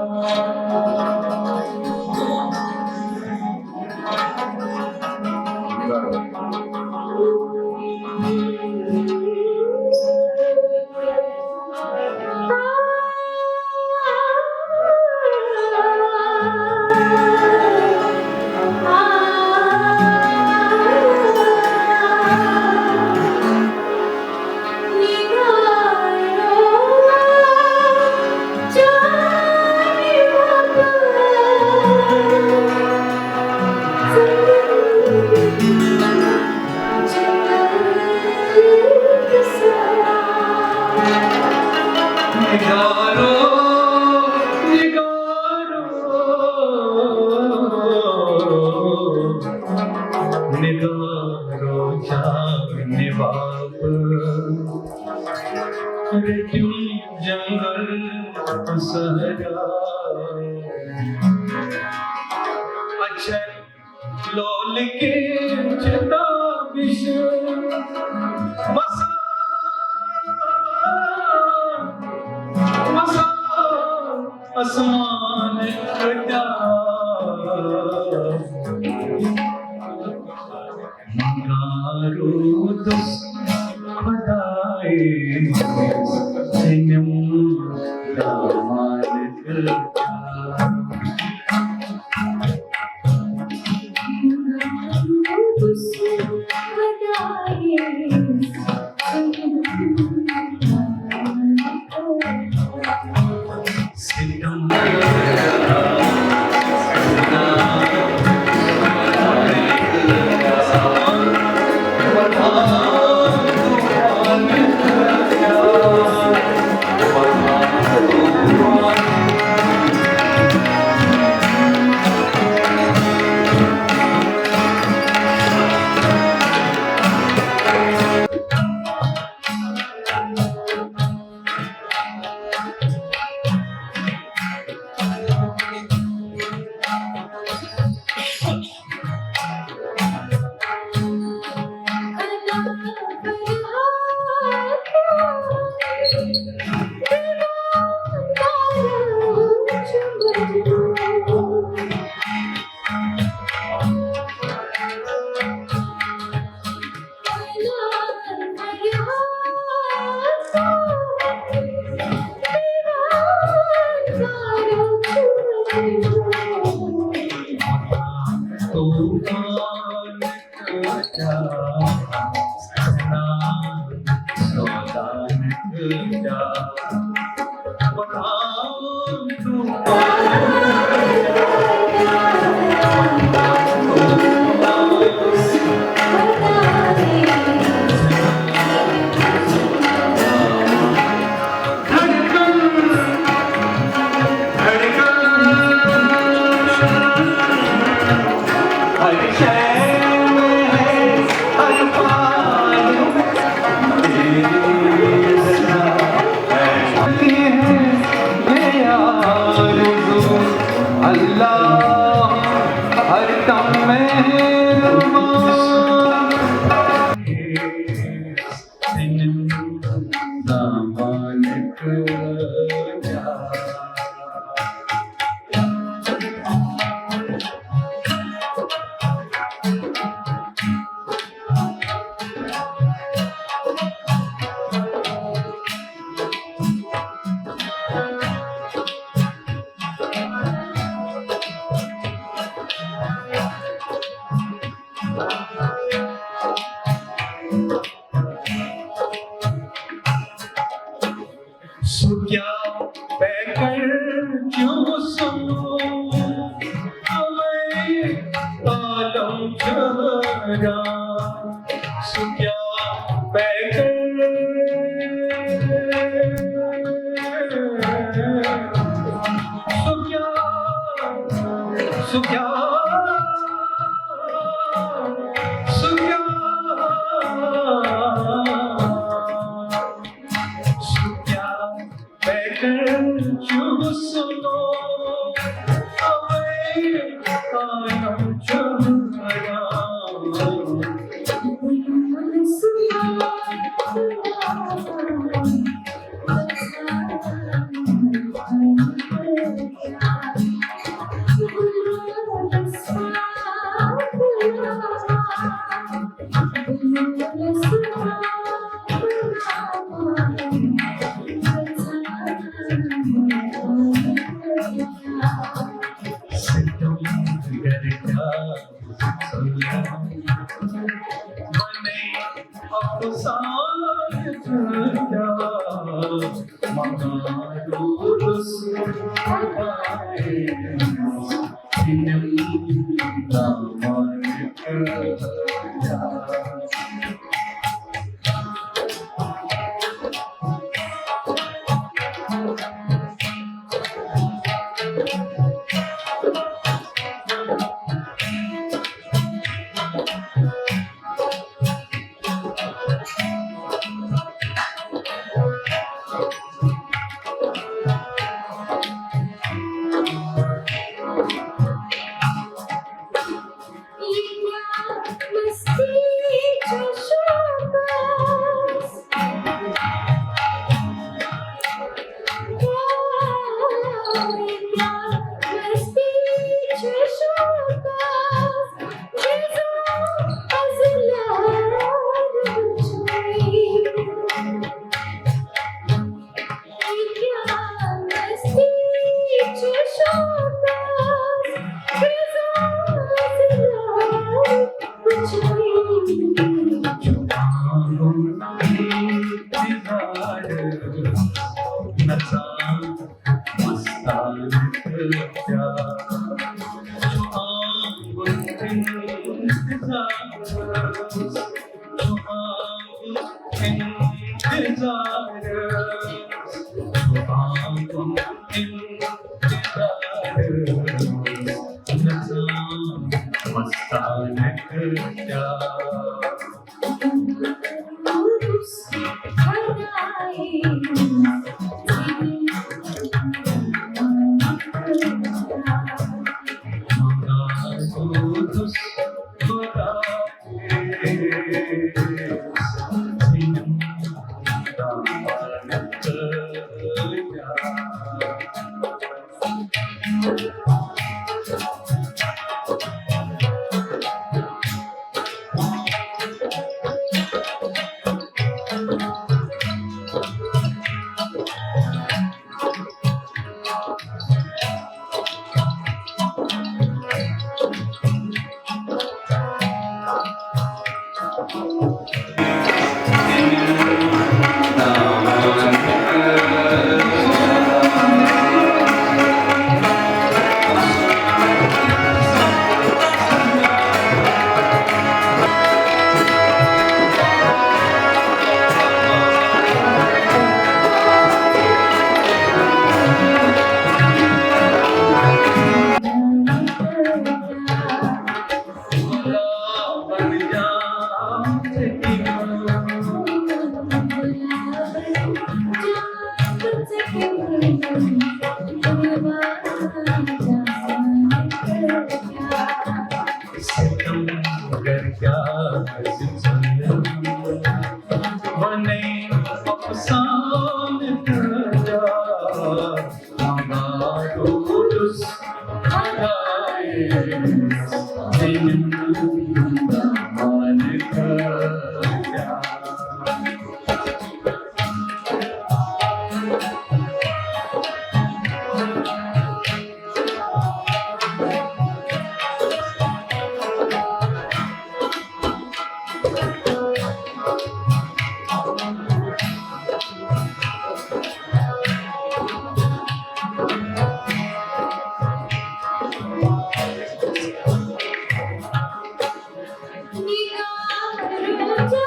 Nigar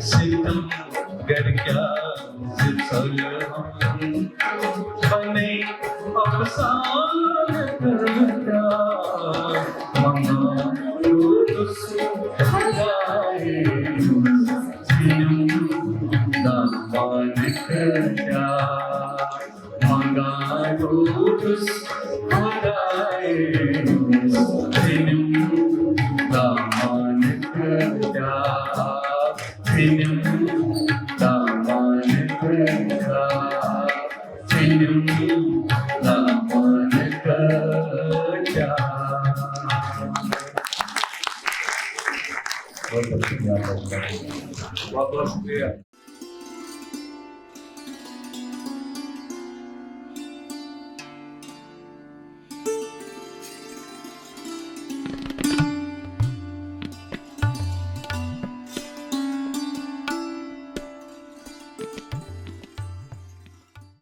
सितमगर क्या सिलसिल हम बने अफसान करता मना खुदाए दामान क्या मंगा खुदाए दामान क्या बहुत बहुत शुक्रिया।